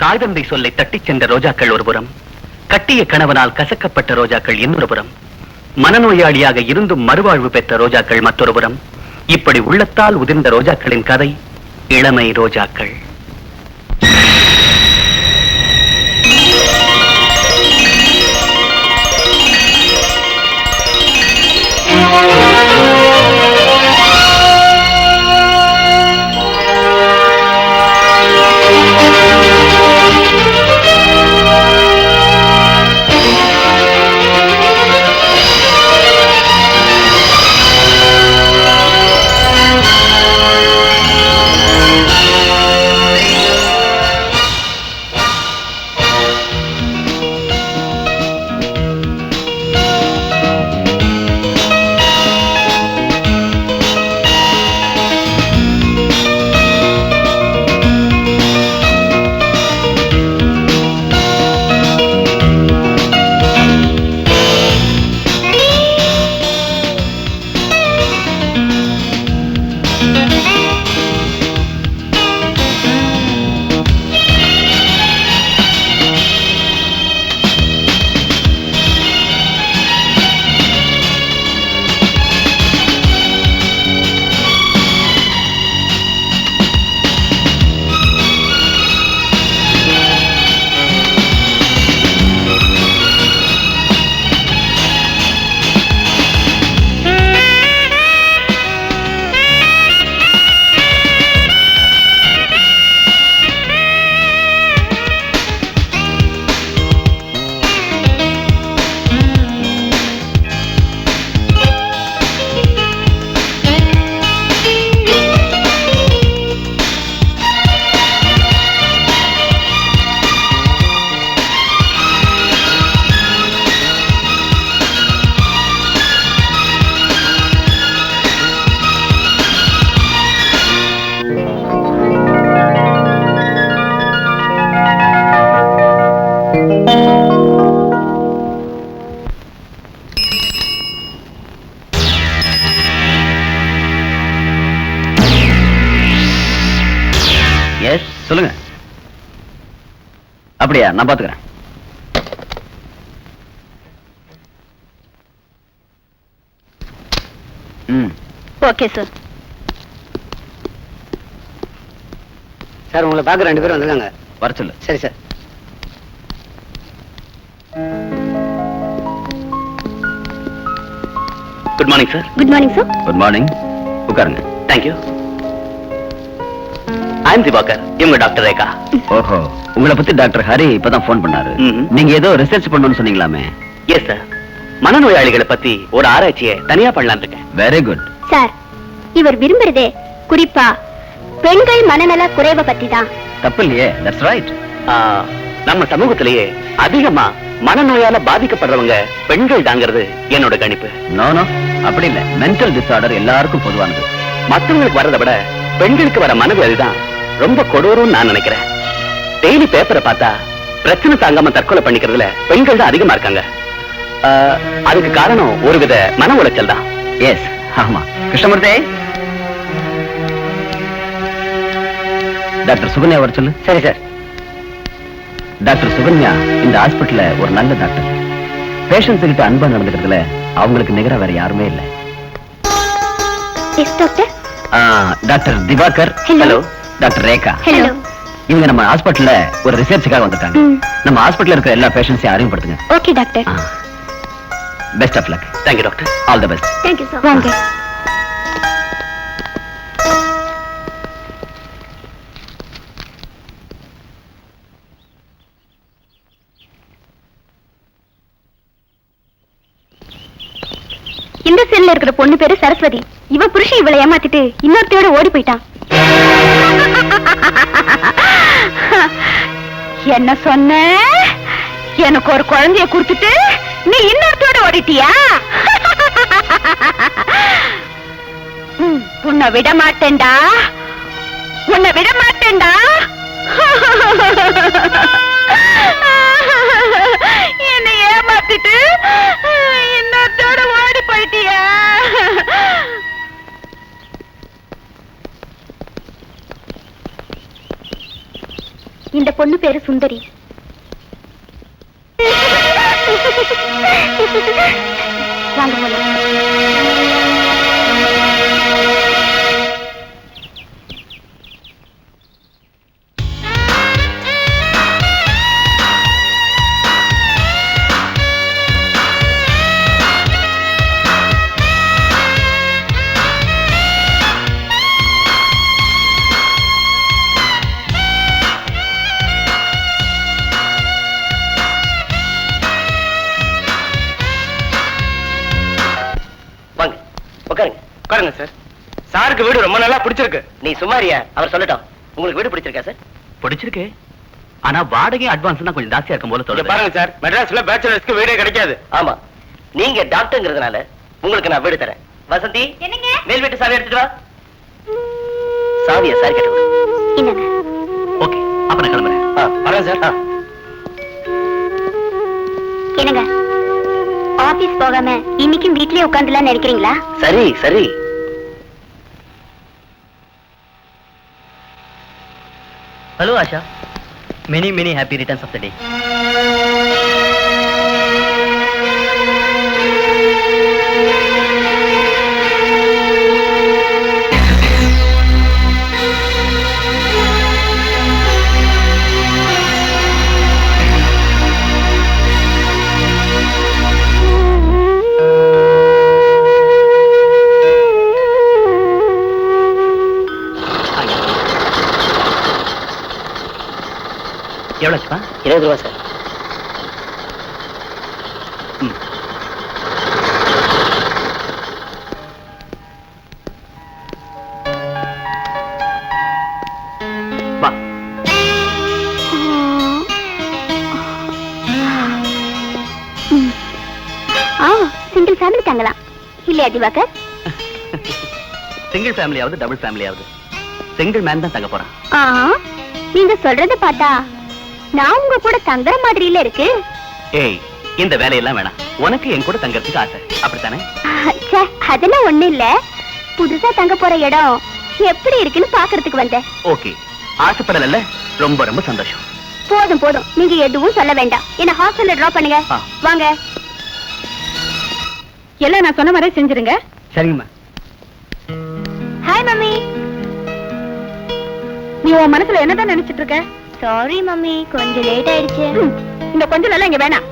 தாய் தந்தை சொல்லை தட்டிச் சென்ற ரோஜாக்கள் ஒருபுறம், கட்டிய கணவனால் கசக்கப்பட்ட ரோஜாக்கள் இன்னொரு புறம், மனநோயாளியாக இருந்தும் மறுவாழ்வு பெற்ற ரோஜாக்கள் மற்றொரு புறம். இப்படி உள்ளத்தால் உதிர்ந்த ரோஜாக்களின் கதை இளமை ரோஜாக்கள். சொல்லுங்க. அப்படியா, நான் பாத்துக்கிறேன். Okay sir. சார் உங்களை பார்க்க 2 பேரும் வந்திருக்காங்க. வர சொல்லு. சரி sir. Good morning sir. Good morning sir. Good morning. உட்காருங்க. தேங்க்யூ. I am Divakar. இவங்க டாக்டர் ரேகா. ஓஹோ, உங்களை பத்தி டாக்டர் ஹரி இப்பதான் போன் பண்ணாரு. நீங்க ஏதோ ரிசர்ச் பண்ணணும்னு சொன்னீங்களாமே? Yes sir. மனநோயாளிகளை பத்தி ஒரு ஆராய்ச்சியை தனியா பண்ணலாம் இருக்கேன். Very good sir. இவர் விரும்புறதே குறிப்பா பெண்கள் மனநல குறைவை பத்தி தான். தப்பு இல்லையே. That's right. நம்ம சமூகத்திலேயே அதிகமா மனநோயால பாதிக்கப்படுறவங்க பெண்கள் தாங்கிறது என்னோட கணிப்பு. நோ நோ, அப்படி இல்ல. மென்டல் டிசார்டர் எல்லாருக்கும் பொதுவானது. மற்றவங்களுக்கு வர்றதை விட பெண்களுக்கு வர மனவியாதி தான் ரொம்ப கொடூரம்னு நான் நினைக்கிறேன். டெய்லி பேப்பரை பார்த்தா பிரச்சனை தாங்காம தற்கொலை பண்ணிக்கிறதுல பெண்கள் தான் அதிகமா இருக்காங்க. அதுக்கு காரணம் ஒருவித மன உளைச்சல் தான். எஸ், ஆமா. கிருஷ்ணமூர்த்தி, டாக்டர் சுகன்யா வர சொல்லு. சரி சார். டாக்டர் சுகன்யா இந்த ஹாஸ்பிட்டல்ல ஒரு நல்ல டாக்டர். பேஷண்ட்ஸ் கிட்ட அன்பா நடந்துக்கிறதுல அவங்களுக்கு நிகரா வேற யாருமே இல்ல. Yes doctor. Doctor Divakar. Hello. Doctor Rekha. Hello. இவங்க நம்ம ஹாஸ்பிட்டல்ல ஒரு ரிசர்ச்சுக்காக வந்திருக்காங்க. நம்ம ஹாஸ்பிட்டல்ல இருக்கிற எல்லா பேஷண்ட்ஸையும் அறிமுகப்படுத்துங்க. Okay doctor. Best of luck. Thank you doctor. All the best. Thank you sir. வாங்க. இந்த செல்ல இருக்கிற பொண்ணு பேரு சரஸ்வதி. இவ புருஷன் இவளை ஏமாத்திட்டு இன்னொருத்தையோட ஓடி போயிட்டான். என்ன சொன்ன? எனக்கு ஒரு குழந்தைய கொடுத்துட்டு நீ இன்னொருத்தோட ஓடிட்டியா? உன்னை விட மாட்டேன்டா, உன்னை விட மாட்டேன்டா. என்னை ஏமாத்திட்டு இன்னொருத்தோட ஓடி போயிட்டியா? இந்த பொண்ணு பேரு சுந்தரி. வாங்க போலாம். உட்காருங்க சார். சாருக்கு வீடு ரொம்ப நல்லா பிடிச்சிருக்கு. நீ சுமாரியா, அவர் சொல்லட்டும். உங்களுக்கு வீடு பிடிச்சிருக்கா சார்? பிடிச்சிருக்கு. ஆனா வாடகை அட்வான்ஸ் தான் கொஞ்சம் ஜாஸ்தியா இருக்கும் போல தோணுது. பாருங்க சார், மெட்ராஸ்ல பேச்சுலர்ஸ்க்கு வீடே கிடைக்காது. ஆமா, நீங்க டாக்டர்ங்கிறதுனால உங்களுக்கு நான் வீடு தரேன். வசந்தி, என்னங்க? மேல் வீட்டு சாவி எடுத்துட்டு வா. சாவியா சார் கேட்டு என்னங்க? ஓகே, அப்ப நான் கிளம்புறேன். வரேன் சார். என்னங்க, ஆபீஸ் போகாம இன்னைக்கும் வீட்லயே உட்கார்ந்துலாம் நினைக்கிறீங்களா? சரி சரி. Hello Asha, many happy returns of the day. எவ்வளோச்சுப்பா? 20 ரூபா சார். வா. சிங்கிள் ஃபேமிலி தங்கலாம் இல்லையா திவாகர்? சிங்கிள் ஃபேமிலியாவது டபுள் ஃபேமிலியாவது சிங்கிள் மேன் தான் தங்க போறான். நீங்க சொல்றத பார்த்தா நான் உங்க கூட தங்குற மாதிரி இல்ல இருக்கு. ஏய், இந்த வேலையெல்லாம் வேணாம். உனக்கு என் கூட தங்கறதுக்கு ஆசை, அப்படித்தானே? அதெல்லாம் ஒண்ணு இல்ல. புதுசா தங்க போற இடம் எப்படி இருக்குன்னு பாக்குறதுக்கு வந்தேன். ஓகே, ஆசைப்படல. ரொம்ப ரொம்ப சந்தோஷம். போதும் போதும், நீங்க எதுவும் சொல்ல வேண்டாம். என்ன ஹாஸ்டல்ல டிராப் பண்ணுங்க. வாங்க. எல்லாம் நான் சொன்ன மாதிரி செஞ்சிருங்க. சரிங்கம்மா. Hi mummy. நீ உன் மனசுல என்னதான் நினைச்சிட்டு இருக்க? சாரி மம்மி, கொஞ்சம் லேட் ஆயிடுச்சு. இந்த கொஞ்சம் எல்லாம் இங்க வேணாம்.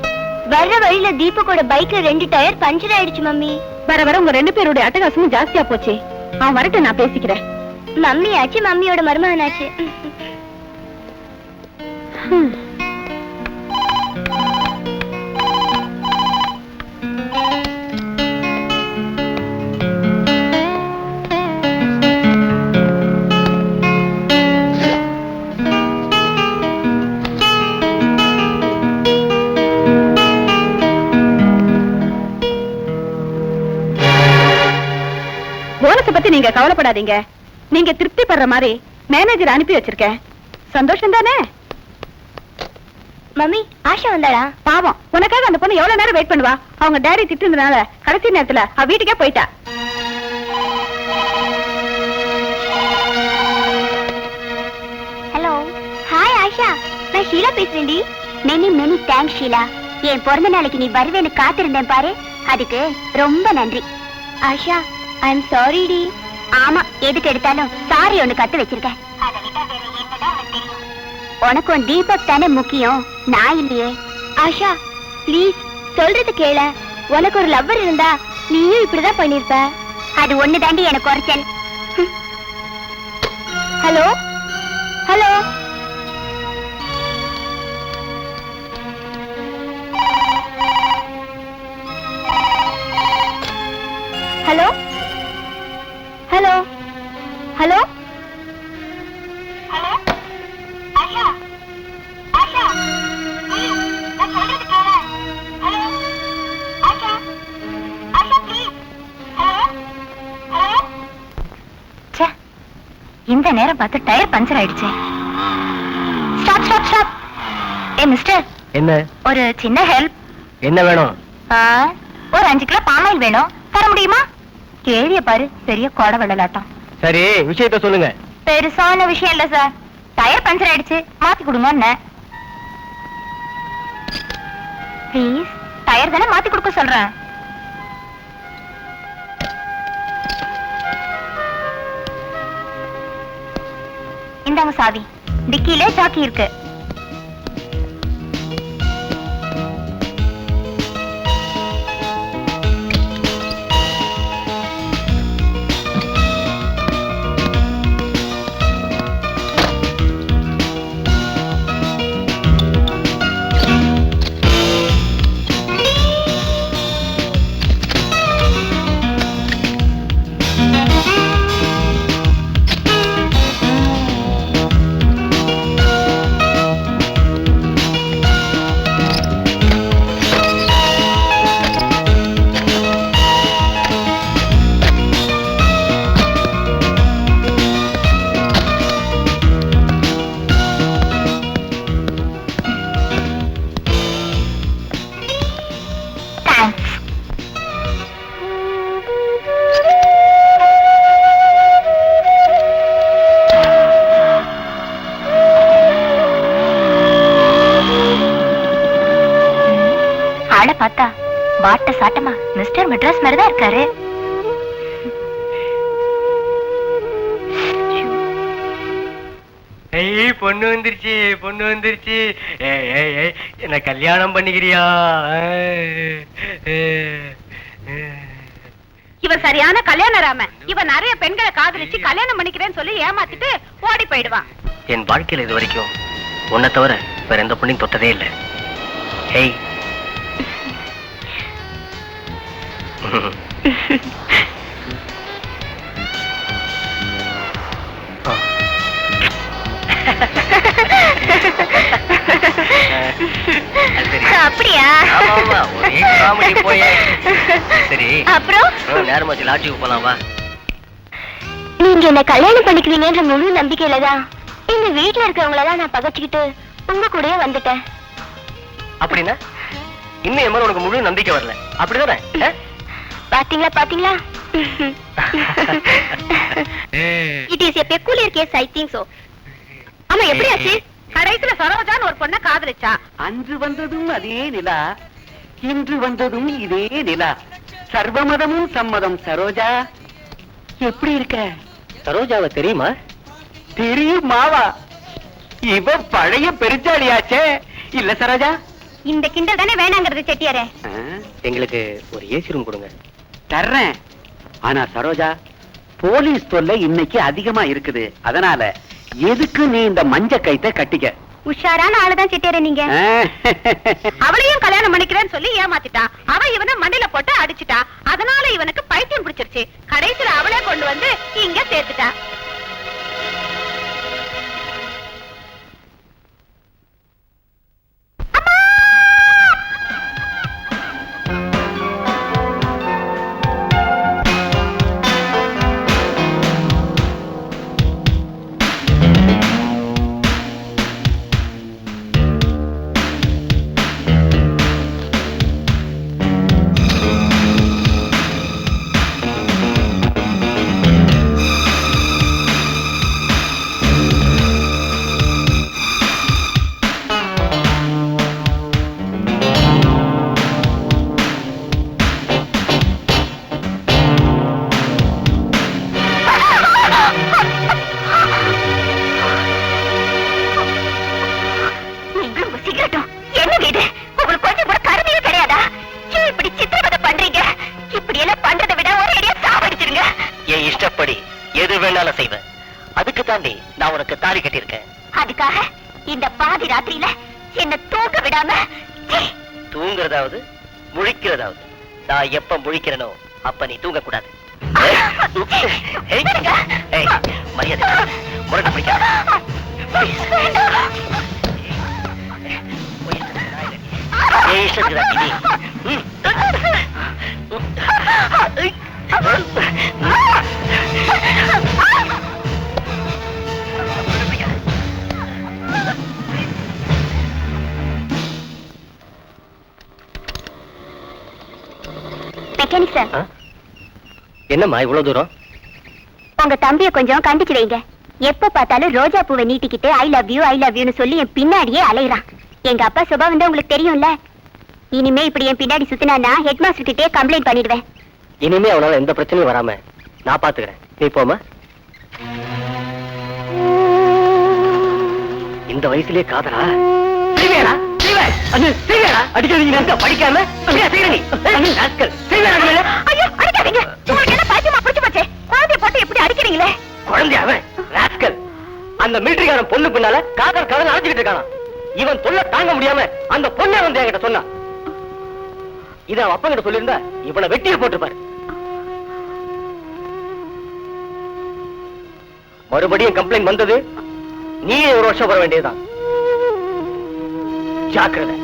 வர்ற வழியில தீபக்கோட பைக் 2 டயர் பஞ்சர் ஆயிடுச்சு மம்மி. வர வர உங்க 2 பேருடைய அட்டகாசமும் ஜாஸ்தியா போச்சு. அவன் வரட்டும், நான் பேசிக்கிறேன். மம்மி ஆச்சு, மம்மியோட மருமகனாச்சு. போனஸ பத்தி நீங்க கவலைப்படாதீங்க. நீங்க திருப்தி படுற மாதிரி மேனேஜர் அனுப்பி வச்சிருக்கேன். சந்தோஷம் தானே? மம்மி, ஆஷா வந்தாளா? பாவம், உனக்காக அந்த பொண்ணு எவ்வளவு நேரம் வெயிட் பண்ணுவா? அவங்க டேடி திட்டுனதுனால கடைசி நேரத்துல அவ வீட்டுக்கே போயிட்டா. ஹலோ. ஹாய் ஆஷா, நான் ஷீலா பேசுறேன்டி. Many thanks Sheela. என் பிறந்த நாளைக்கு நீ வருவேன்னு காத்திருந்தேன் பாரு, அதுக்கு ரொம்ப நன்றி. ஆஷா, ஐ அம் சாரி டி. ஆமா, எதுக்கு எடுத்தாலும் சாரி ஒண்ணு கத்து வச்சிருக்கேன். உனக்கும் தீபக் தானே முக்கியம், நான் இல்லையே. ஆஷா ப்ளீஸ், சொல்றது கேள. உனக்கு ஒரு லவ்வர் இருந்தா நீயும் இப்படிதான் பண்ணிருப்ப. அது ஒண்ணு தாண்டி எனக்கு குறைச்சல். Hello hello. Hello hello hello hello. Asha Asha, please, நான் சொல்றது கேள. Hello Asha Asha please. Hello hello. ச்சே, இந்த நேரம் பார்த்து டயர் பஞ்சர் ஆயிடுச்சு. Stop stop stop. ஏ மிஸ்டர். என்ன? ஒரு சின்ன ஹெல்ப். என்ன வேணும்? ஒரு 5 கிலோ பாமாயில் வேணும். தர முடியுமா? கேளிய பாரு, பெரிய கோடை வெள்ளலாட்டம். சரி, விஷயத்த சொல்லுங்க. பெருசான விஷயம் இல்ல சார். டயர் பஞ்சர் ஆயிடுச்சு, மாத்தி கொடுங்க. ப்ளீஸ், டயர் தானே மாத்தி கொடுக்க சொல்றேன். இந்தாங்க சாவி. டிக்கிலே சாக்கி இருக்கு. பார்த்தா வாட்ட சாட்டமா மிஸ்டர் மெட்ராஸ் மாதிரிதான் இருக்காரு. பொண்ணு வந்துருச்சு, பொண்ணு வந்துருச்சு. என்ன கல்யாணம் பண்ணிக்கிறியா? இவன் சரியான கல்யாணராம. இவன் நிறைய பெண்களை காதலிச்சு கல்யாணம் பண்ணிக்கிறேன்னு சொல்லி ஏமாத்திட்டு ஓடி போயிடுவான். என் வாழ்க்கையில இது வரைக்கும் உன்னை தவிர வேற எந்த பொண்ணையும் தொட்டதே இல்லை. ஏய் அப்படியா? சரி, அப்புறம் நேரமாச்சு லாட்ஜுக்கு போலாம் வா. நீங்க என்ன கல்யாணம் பண்ணிக்குவீங்கன்ற முழு நம்பிக்கையில தான் இந்த வீட்டுல இருக்கிறவங்களதான் நான் பகச்சுக்கிட்டு உங்க கூடயே வந்துட்டேன். அப்படின்னா இன்னும் என் மேல உனக்கு முழு நம்பிக்கை வரல, அப்படிதானே? பாத்தீங்களா பாத்தீங்களா? It is a peculiar case, I think so. ஆமா, எப்படி ஆச்சு? கடைசியில சரோஜான்னு ஒரு பொண்ணை காதலிச்சா. அன்று வந்ததும் அதே நிலா, இன்று வந்ததும் இதே நிலா, சர்வமதமும் சம்மதம். சரோஜா எப்படி இருக்க? சரோஜாவை தெரியுமா? தெரியும் மாவா, இவ பழைய பெருச்சாளியாச்சே. இல்ல சரோஜா? இந்த கிண்டல் தானே வேணாங்கிறது செட்டியாரே. எங்களுக்கு ஒரு ஏசி ரூம் கொடுங்க. தர்றேன். ஆனா சரோஜா, போலீஸ் தொல்லை இன்னைக்கு அதிகமா இருக்குது. அதனால எதுக்கு நீ இந்த மஞ்ச கைத்தை கட்டிக்க. உஷாரான ஆளுதான் செட்டியாரே நீங்க. அவளையும் கல்யாணம் பண்ணிக்கிறேன்னு சொல்லி ஏமாத்திட்டான். அவ இவனை மண்ணில போட்டு அடிச்சுட்டா. அதனால இவனுக்கு பைத்தியம் பிடிச்சிருச்சு. கடைசியில அவளே கொண்டு வந்து இங்க சேர்த்துட்டா. அதுக்கு தாண்டி நான் உனக்கு தாலி கட்டியிருக்கேன். அதுக்காக இந்த பாதி ராத்திரியில என்ன தூங்க விடாம தூங்குறதாவது முழிக்கிறதாவது நான் எப்ப முழிக்கிறனோ அப்ப நீ தூங்க கூடாது. மரியாதை முரட்ட பிடிக்காத. மெக்கானிக் சார், என்னம்மா இவ்வளவு தூரம்? உங்க தம்பிய கொஞ்சம் கண்டிச்சு வைங்க. எப்ப பார்த்தாலும் ரோஜா பூவை நீட்டிக்கிட்டு ஐ லவ் யூன்னு சொல்லி என் பின்னாடியே அலையறான். எங்க அப்பா சுபாவம் தான் உங்களுக்கு தெரியும்ல. இனிமே இப்படி என் பின்னாடி சுத்தினா ஹெட் மாஸ்டர் கிட்டே கம்ப்ளைண்ட் பண்ணிடுவேன். இனிமே அவனால எந்த பிரச்சனையும் வராம நான் பாத்துக்கிறேன். நீ போமா. இந்த வயசுலயே காதலா? அடிக்காதீங்க. படிக்காம ஐயோ அடிக்காதீங்க. உங்களுக்கு என்ன பைத்தியமா பிடிச்சு போச்சே? குழந்தைய போட்டு எப்படி அடிக்கிறீங்களே? குழந்தை அவன் ராஸ்கல். அந்த மிலிட்டரிக்காரன் பொண்ணு பின்னால காதல் அழைச்சிட்டு இருக்கான். இவன் தொல்லை தாங்க முடியாம அந்த பொண்ணை வந்து என்கிட்ட சொன்னான். இத அவன் அப்பா கிட்ட சொல்லியிருந்தா இவனை வெட்டியை போட்டுப்பாரு. மறுபடியும் கம்ப்ளைண்ட் வந்தது, நீ ஒரு வருஷம் வர வேண்டியதுதான். ஜாக்கிரதை.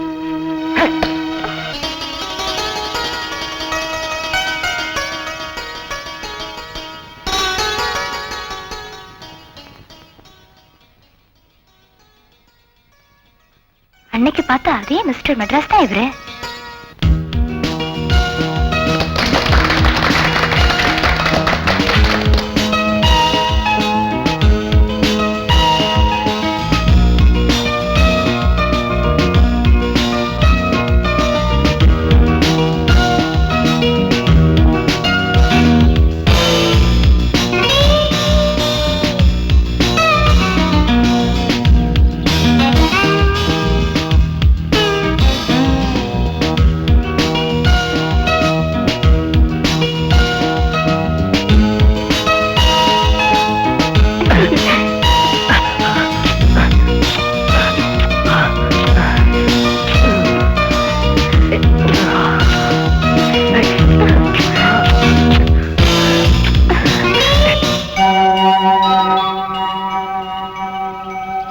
அன்னைக்கு பார்த்தா அதே மிஸ்டர் மெட்ராஸ் தான் இவரு.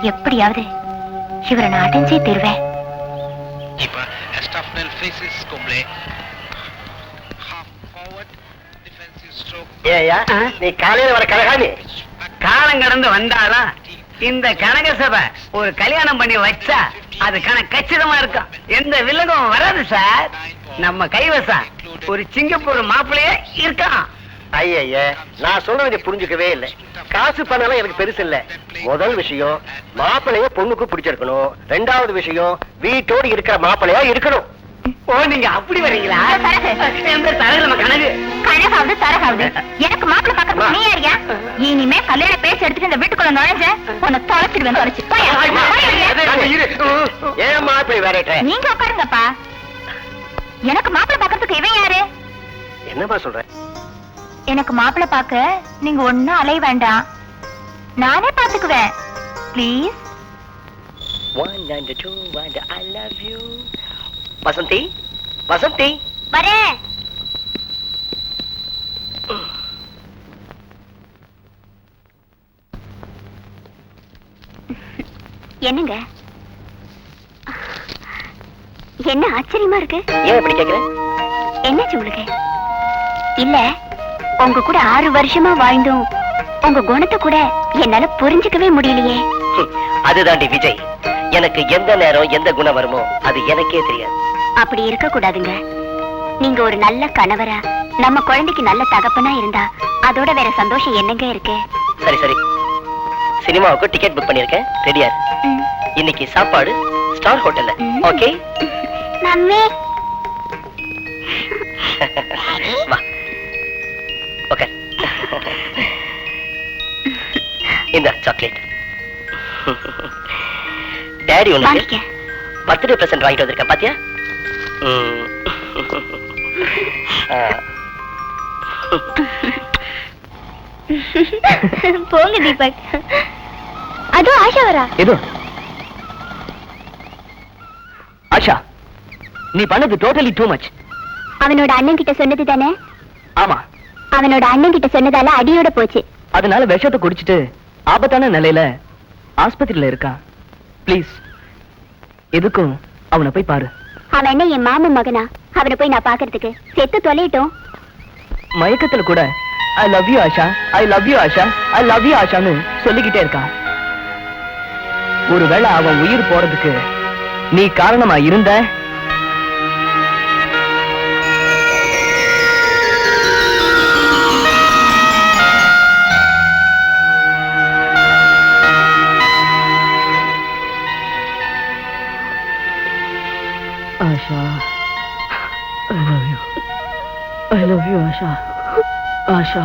எப்படியாவது இவரை நான் அடைஞ்சே தருவேன். நீ காலையில வர கலகாமி காலம் கடந்து வந்தாலா இந்த கனக சபை ஒரு கல்யாணம் பண்ணி வச்சா அது கச்சிதமா இருக்கும். எந்த வில்லங்கம் வராது சார். நம்ம கைவசம் ஒரு சிங்கப்பூர் மாப்பிள்ளையே இருக்கான். ஐய, நான் சொல்றதை புரிஞ்சுக்கவே இல்லை. காசு பண்ணலாம் எனக்கு பெருசு இல்ல. முதல் விஷயம் மாப்பிள்ளைய பொண்ணுக்கு பிடிச்சிருக்கணும். ரெண்டாவது விஷயம் வீட்டோடு இருக்கிற மாப்பிள்ளையா இருக்கணும். ஓ, நீங்க அப்படி வரீங்களா? கனகாவது தரகாவது எனக்கு மாப்பிள்ளை பார்க்க நீ யாரியா? இனிமே கல்யாண பேச்சு எடுத்துட்டு இந்த வீட்டுக்குள்ள நுழைஞ்ச உன்னை தொலைச்சிடுவேன். தொலைச்சு ஏன் மாப்பிள்ளை வேற? நீங்க உட்காருங்கப்பா. எனக்கு மாப்பிள்ளை பார்க்கறதுக்கு இவன் யாரு? என்னப்பா சொல்ற? எனக்கு மாப்பிள்ளை பார்க்க நீங்க ஒண்ணும் அலைய வேண்டாம், நானே பாத்துக்குவேன். ப்ளீஸ். வசந்தி, வசந்தி வரேன். என்னங்க என்ன ஆச்சரியமா இருக்கு? ஏன் இப்படி கேக்குற? என்னாச்சு உங்களுக்கு? இல்ல, உங்க கூட 6 வருஷமா வாழ்ந்தும் உங்க குணத்தை கூட என்னால புரிஞ்சுக்கவே முடியலையே. அதுதாண்டி விஜய், எனக்கு எந்த நேரம் எந்த குணம் வருமோ அது எனக்கே தெரியாது. அப்படி இருக்க கூடாதுங்க. நீங்க ஒரு நல்ல கணவரா, நம்ம குழந்தைக்கு நல்ல தகப்பனா இருந்தா அதோட வேற சந்தோஷம் என்னங்க இருக்கு? சரி சரி, சினிமாவுக்கு டிக்கெட் புக் பண்ணிருக்கேன். ரெடியா? இன்னைக்கு சாப்பாடு ஸ்டார் ஹோட்டல்ல. Okay mummy. வா ஓகே. இந்த சாக்லேட் டாடி உனக்கு பர்த்டே பிரசன்ட் வாங்கிட்டு வந்திருக்கேன். பாத்தியா? போங்க தீபக். அது ஆஷா வரா? ஏதோ ஆஷா, நீ பண்ணது டோட்டலி டூ மச். அவனோட அண்ணன் கிட்ட சொன்னது தானே? ஆமா, அவனோட அண்ணன் கிட்ட சொன்னதால அடியோட போச்சு. அதனால விஷத்தை குடிச்சிட்டு ஆபத்தான நிலையில ஆஸ்பத்திரியில இருக்கான். ப்ளீஸ், எதுக்கும் அவனை போய் பாரு. அவன் என்ன என் மாமன் மகனா? அவனை போய் நான் பாக்குறதுக்கு? செத்து தொலையிட்டோம். மயக்கத்துல கூட I love you Asha, I love you Asha, I love you ஆஷான்னு சொல்லிக்கிட்டே இருக்கான். ஒருவேளை அவன் உயிர் போறதுக்கு நீ காரணமா இருந்த Asha, I love you. I love you, Asha. Asha,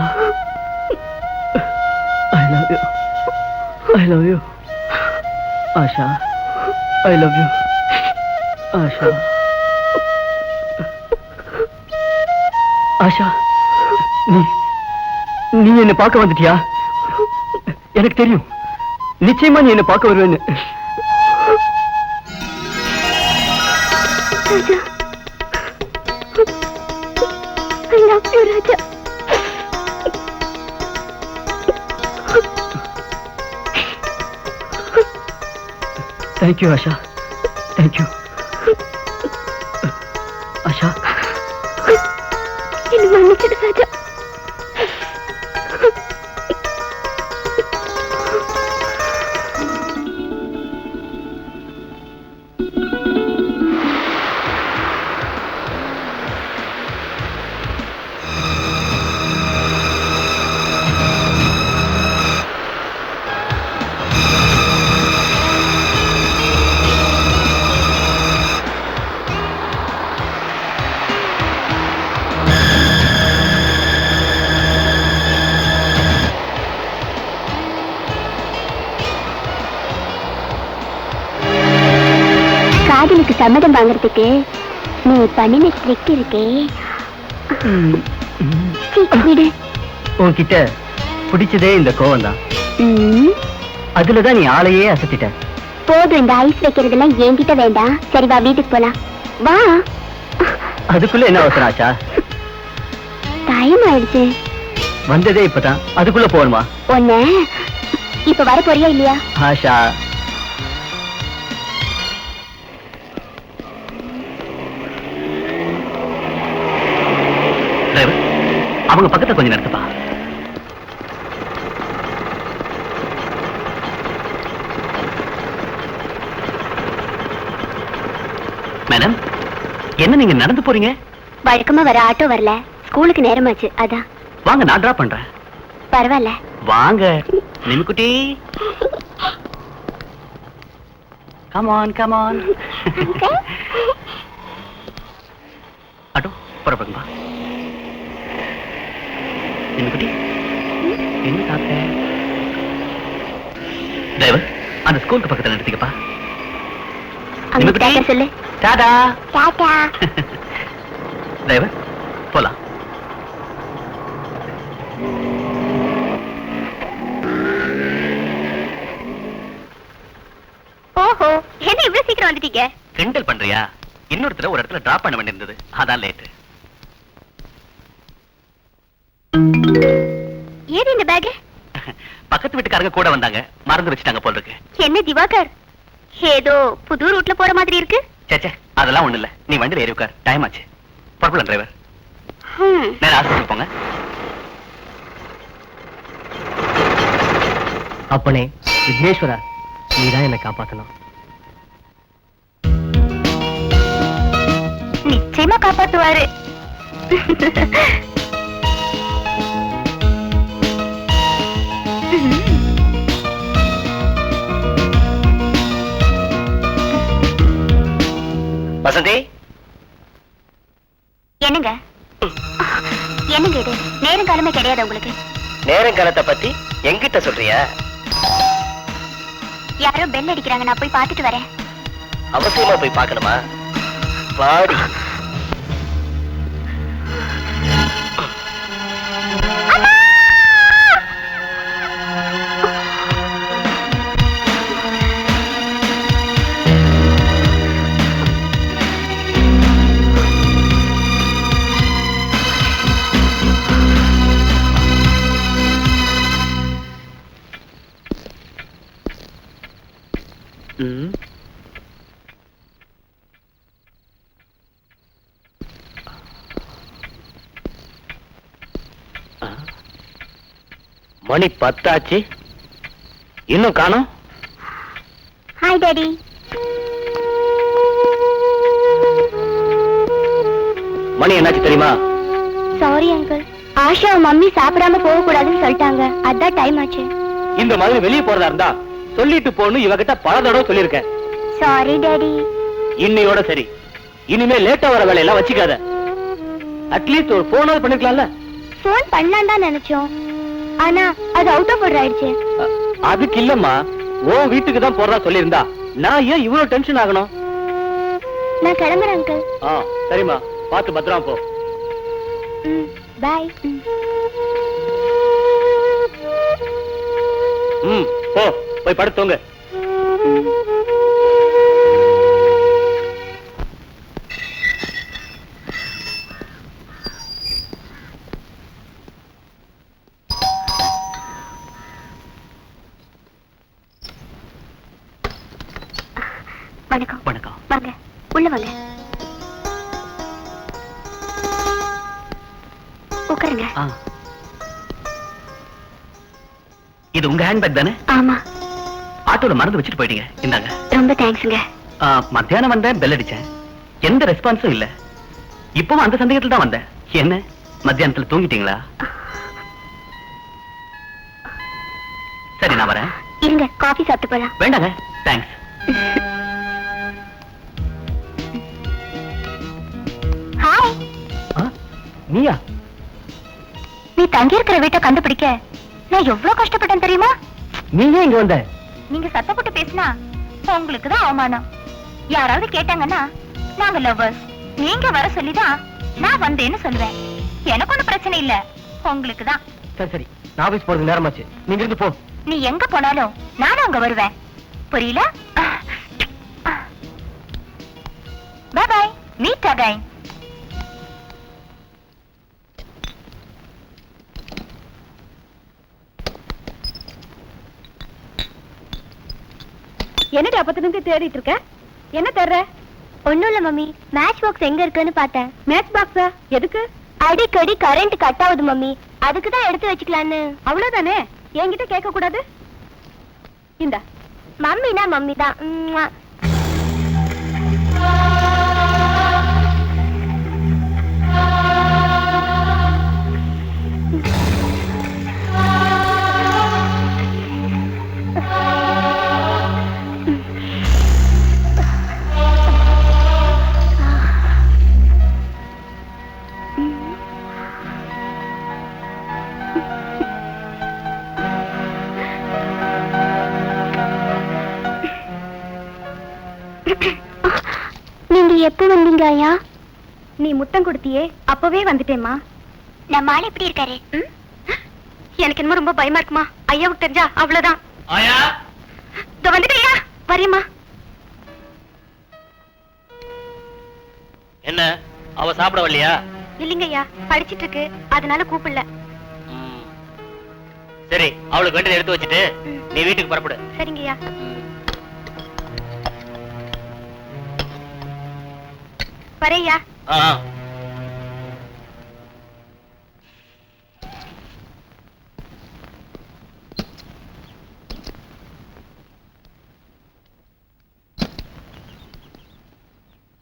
I love you. I love you. Asha, I love you. Asha. Asha, நீ என்ன பார்க்க வந்துட்டியா? எனக்கு தெரியும், நிச்சயமா நீ என்ன பார்க்க வருவேன்னு. ராஜா, I love you, Raja. Thank you, Asha. Thank you. Asha, என்ன மன்னிச்சிடு ராஜா. காதலுக்கு சம்மதம் வாங்குறதுக்கு நீ பண்ணின ட்ரிக் இருக்கே, விடு. உன்கிட்ட பிடிச்சதே இந்த கோவம் தான். அதுலதான் நீ ஆளையே அசத்திட்ட. போதும், இந்த ஐஸ் வைக்கிறதெல்லாம் என்கிட்ட வேண்டாம். சரி வா, வீட்டுக்கு போலாம். வா. அதுக்குள்ள என்ன அவசரம் ஆச்சா? டைம் ஆயிடுச்சு. வந்ததே இப்பதான், அதுக்குள்ள போகணுமா? ஒண்ணு இப்ப வர போறியா இல்லையா? ஆஷா, அவங்க பக்கத்துல கொஞ்சம் நிறுத்துப்பா. மேடம், என்ன நீங்க நடந்து போறீங்க? வழக்கமா வர ஆட்டோ வரல, ஸ்கூலுக்கு நேரமாச்சு, அதான். வாங்க, நான் டிராப் பண்றேன். பரவாயில்ல, வாங்க. நிமிக்குட்டி, கமான் கமான். ஆட்டோ புறப்படுங்கப்பா. நிமிக்குட்டி, என்ன சாப்பிட்ட? டிரைவர், அந்த ஸ்கூலுக்கு பக்கத்துல நிறுத்திக்கப்பா. அங்க சொல்லு. டாடா. டாடா. டிரைவர், போலாம். ஓஹோ, என்ன இவ்வளவு சீக்கிரம் வந்துட்டீங்க? கிண்டல் பண்றியா? இன்னொருத்தர ஒரு இடத்துல டிராப் பண்ண வேண்டியிருந்தது, அதான் லேட்டு. ஏது இந்த பேக்? பக்கத்து வீட்டுக்காரங்க கூட வந்தாங்க, மறந்து வச்சுட்டாங்க போல இருக்கு. என்ன திவாகர், ஏதோ புது ரூட்ல போற மாதிரி இருக்கு. சேச்சே, அதெல்லாம் ஒண்ணு இல்ல. நீ வண்டியில ஏறி உட்கார், டைம் ஆச்சு. புறப்படலாம் டிரைவர். நேரா ஆஸ்பத்திரி போங்க. அப்பனே விக்னேஸ்வரா, நீதான் என்னை காப்பாத்தணும். நிச்சயமா காப்பாத்துவாரு. வசந்தி, என்னங்க என்னங்க இது? நேரம் காலமே கிடையாது உங்களுக்கு? நேரம் காலத்தை பத்தி எங்கிட்ட சொல்றியா? யாரோ பெல் அடிக்கிறாங்க, நான் போய் பார்த்துட்டு வரேன். அவசியமா போய் பார்க்கணுமா? பாடி. மணி 10 ஆச்சு, இன்னும் காணோம். Hi daddy. மணி என்னாச்சு தெரியுமா? சாரி அங்கிள், ஆஷா மம்மி சாப்பிடாம போக கூடாதுன்னு சொல்லிட்டாங்க, அதான் டைம் ஆச்சு. இந்த மாதிரி வெளியே போறதா இருந்தா சொல்லிட்டு போன்னு இவகிட்ட பல தடவை சொல்லிருக்கேன். Sorry daddy. இன்னையோட சரி, இனிமே லேட்டா வர வேலையெல்லாம் வச்சுக்காத. அட்லீஸ்ட் ஒரு போனாவது பண்ணிருக்கலாம்ல. போன் பண்ணலாம் தான் நினைச்சோம், ஆனா அது அவுட் ஆஃப் ஆர்டர் ஆயிடுச்சு. அதுக்கு இல்லம்மா, உன் வீட்டுக்கு தான் போறதா சொல்லியிருந்தா நான் ஏன் இவ்வளவு டென்ஷன் ஆகணும்? நான் கிளம்புறேன் அங்கிள். சரிம்மா, பார்த்து பத்திரமா போ. பாய். போ, போய் படுத்துங்க. வணக்கம். வணக்கம். வாங்க, உள்ள வாங்க, உட்காருங்க. இது உங்க ஹேண்ட்பேக் தானே? ஆமா. ஆட்டோல மறந்து வச்சுட்டு போயிட்டீங்க, இந்தாங்க. ரொம்ப தேங்க்ஸ்ங்க. மத்தியானம் வந்தேன், பெல் அடிச்சேன், எந்த ரெஸ்பான்ஸும் இல்ல. இப்பவும் அந்த சந்தேகத்துல தான் வந்தேன். என்ன மத்தியானத்துல தூங்கிட்டீங்களா? சரி, நான் வரேன். இருங்க, காஃபி சாப்பிட்டு போலாம். வேண்டாங்க, தேங்க்ஸ். ஹாய். நீயா? நீ தங்கி இருக்கிற வீட்டை கண்டுபிடிக்க நான் எவ்வளவு கஷ்டப்பட்டேன் தெரியுமா? நீ ஏன் இங்க வந்த? நீங்க சத்தப்பட்டு பேசினா உங்களுக்கு தான் அவமானம். யாராவது கேட்டாங்கன்னா நாங்க லவ்வர்ஸ், நீங்க வர சொல்லிதான் நான் வந்தேன்னு சொல்லுவேன். எனக்கு ஒண்ணும் பிரச்சனை இல்ல, உங்களுக்கு தான். சரி சரி, நான் ஆபீஸ் போறது நேரமாச்சு, நீங்க இருந்து போ. நீ எங்க போனாலும் நானும் அங்க வருவேன், புரியல? Bye bye, meet again. என்னடி அப்பத்திலிருந்து தேடிட்டு இருக்க? என்ன தேடுற? ஒண்ணும் இல்ல மம்மி, மேட்ச் பாக்ஸ் எங்க இருக்குன்னு பார்த்தேன். மேட்ச் பாக்ஸா? எதுக்கு? அடிக்கடி கரண்ட் கட் ஆகுது மம்மி, அதுக்கு தான் எடுத்து வச்சுக்கலான்னு. அவ்வளவுதானே, என்கிட்ட கேட்க கூடாது. இந்த மம்மினா மம்மி தான். நீங்க எப்ப வந்தீங்க ஐயா? நீ முத்தம் கொடுத்தியே, அப்பவே வந்துட்டேம்மா. நம்ம ஆள் எப்படி இருக்காரு? எனக்கு என்னமோ ரொம்ப பயமா இருக்குமா. ஐயாவுக்கு தெரிஞ்சா அவ்வளவுதான். ஆயா, இதோ வந்துட்டேயா, வரியம்மா. என்ன, அவ சாப்பிட வரலையா? இல்லைங்க ஐயா, படிச்சிட்டு இருக்கு, அதனால கூப்பிடல. சரி, அவளுக்கு வேண்டியதை எடுத்து வச்சுட்டு நீ வீட்டுக்கு புறப்படு. சரிங்க ஐயா. வரையா.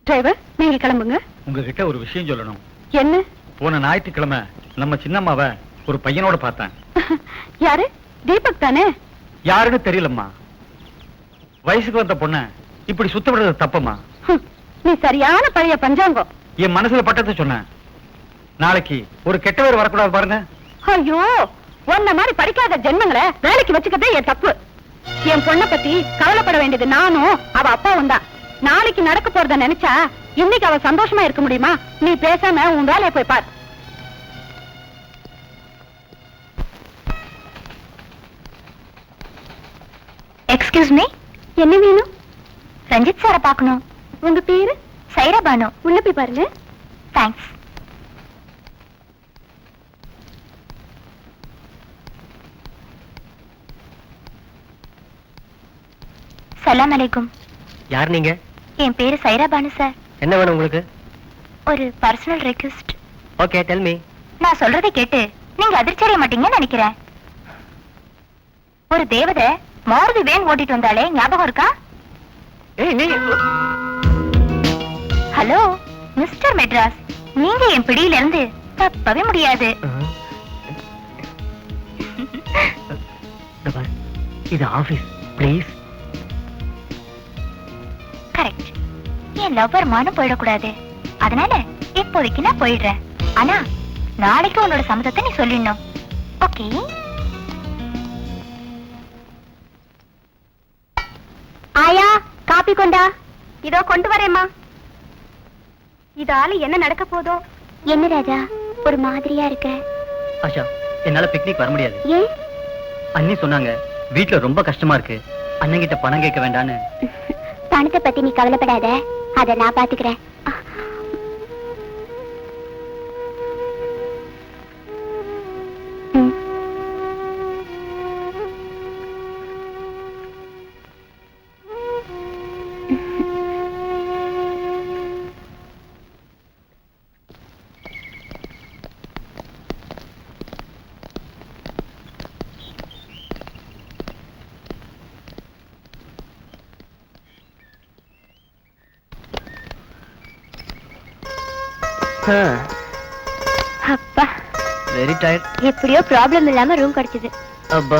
டிரைவர், நீங்க கிளம்புங்க. உங்ககிட்ட ஒரு விஷயம் சொல்லணும். என்ன? போன ஞாயிற்றுக்கிழமை நம்ம சின்னம்மாவை ஒரு பையனோட பார்த்தேன். யாரு? தீபக் தானே? யாருன்னு தெரியலம்மா. வயசுக்கு வந்த பொண்ண இப்படி சுத்த விடுறது தப்பம்மா. நீ சரியான பழைய பஞ்சாங்கம். என் மனசுல பட்டத்தை சொன்னேன். நாளைக்கு ஒரு கெட்ட பேர் வரக்கூடாது பாருங்க. ஐயோ, உன்ன மாதிரி படிக்காத ஜென்மங்களை வேலைக்கு வச்சுக்கதே என் தப்பு. என் பொண்ணை பத்தி கவலைப்பட வேண்டியது நானும் அவ அப்பாவும் தான். நாளைக்கு நடக்க போறத நினைச்சா இன்னைக்கு அவ சந்தோஷமா இருக்க முடியுமா? நீ பேசாம உன் வேலையை போய் பார். எக்ஸ்கியூஸ் மீ, என்ன வேணும்? ரஞ்சித் சாரை பார்க்கணும். உங்க பேரு? சைரா பானு. உள்ள போய் பாருங்க. தேங்க்ஸ். சலாம் அலைக்கும். யார் நீங்க? என் பேரு சைரா பானு சார். என்ன வேணும் உங்களுக்கு? ஒரு personal request. Okay, tell me. நான் சொல்றதை கேட்டு நீங்க அதிர்ச்சி அடைய மாட்டீங்கன்னு நினைக்கிறேன். ஒரு தேவதை மாருதி வேன் ஓட்டிட்டு வந்தாலே ஞாபகம் இருக்கா? ஹலோ மிஸ்டர் மெட்ராஸ், நீங்க என் பிடியில இருந்து தப்பவே முடியாது. இது office, please. Correct. N lover மானம் போயிடக்கூடாது. அதனால இப்போதைக்கு நான் போயிடுறேன். ஆனா நாளைக்கு உன்னோட சம்மதத்தை நீ சொல்லிடணும். ஓகே? ஆயா, காப்பி கொண்டா. இதோ கொண்டு வரேம்மா. இதால என்ன நடக்க போதோ? என்ன ராஜா ஒரு மாதிரியா இருக்க? ஆஷா, என்னால பிக்னிக் வர முடியாது. ஏன்? அண்ணி சொன்னாங்க வீட்ல ரொம்ப கஷ்டமா இருக்கு, அண்ணங்கிட்ட பணம் கேட்க வேண்டான்னு. பணத்தை பத்தி நீ கவலைப்படாத, அத நான் பாத்துக்கிறேன். அப்பா, வெரி டயர்ட். எப்படியோ ப்ராப்ளம் இல்லாம ரூம் கிடைச்சது. அப்பா.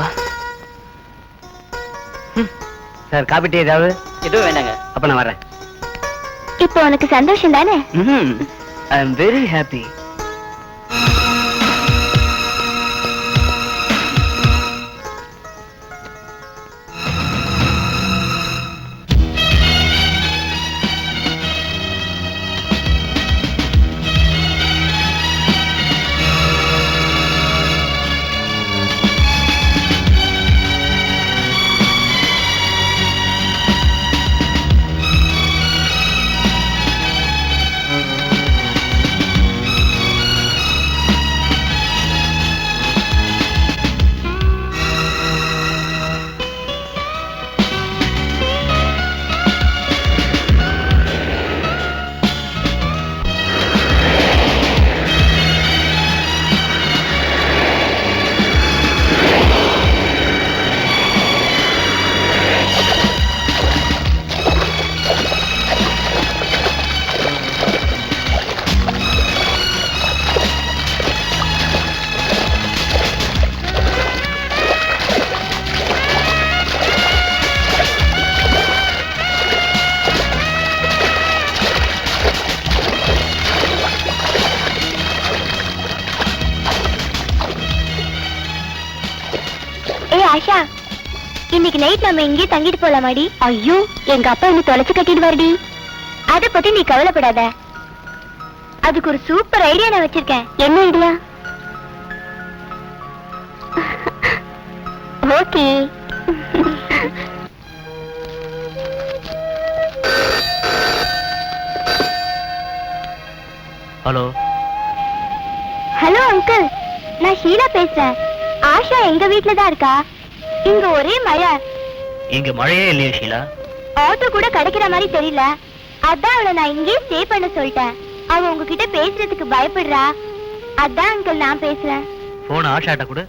சார், காபி டீ ஏதாவது? எதுவும் வேண்டாங்க. அப்ப நான் வரேன். இப்போ உனக்கு சந்தோஷம் தானே? ஐ அம் வெரி ஹாப்பி. ஆஷா, இன்னைக்கு நைட் நம்ம இங்கே தங்கிட்டு போலாமாடி? ஐயோ, எங்க அப்பா என்ன தொலைச்சு கட்டிட்டு வாடி. அத பத்தி நீ கவலைப்படாத, அதுக்கு ஒரு சூப்பர் ஐடியா நான் வச்சிருக்கேன். என்ன idea? Okay. Hello. Hello uncle, நான் ஷீலா பேசுறேன். ஆஷா எங்க வீட்ல தான் இருக்கா. இங்க ஒரே மழை. இங்க மழையே இல்லையா ஷீலா? ஆட்டோ கூட கிடைக்கிற மாதிரி தெரியல. அதான் அவளை நான் இங்கே ஸ்டே பண்ண சொல்லிட்டேன். அவ உங்ககிட்ட பேசுறதுக்கு பயப்படுறா. அதான் அங்கிள் நான் பேசுறேன். போன் ஆஷாட்ட கூட.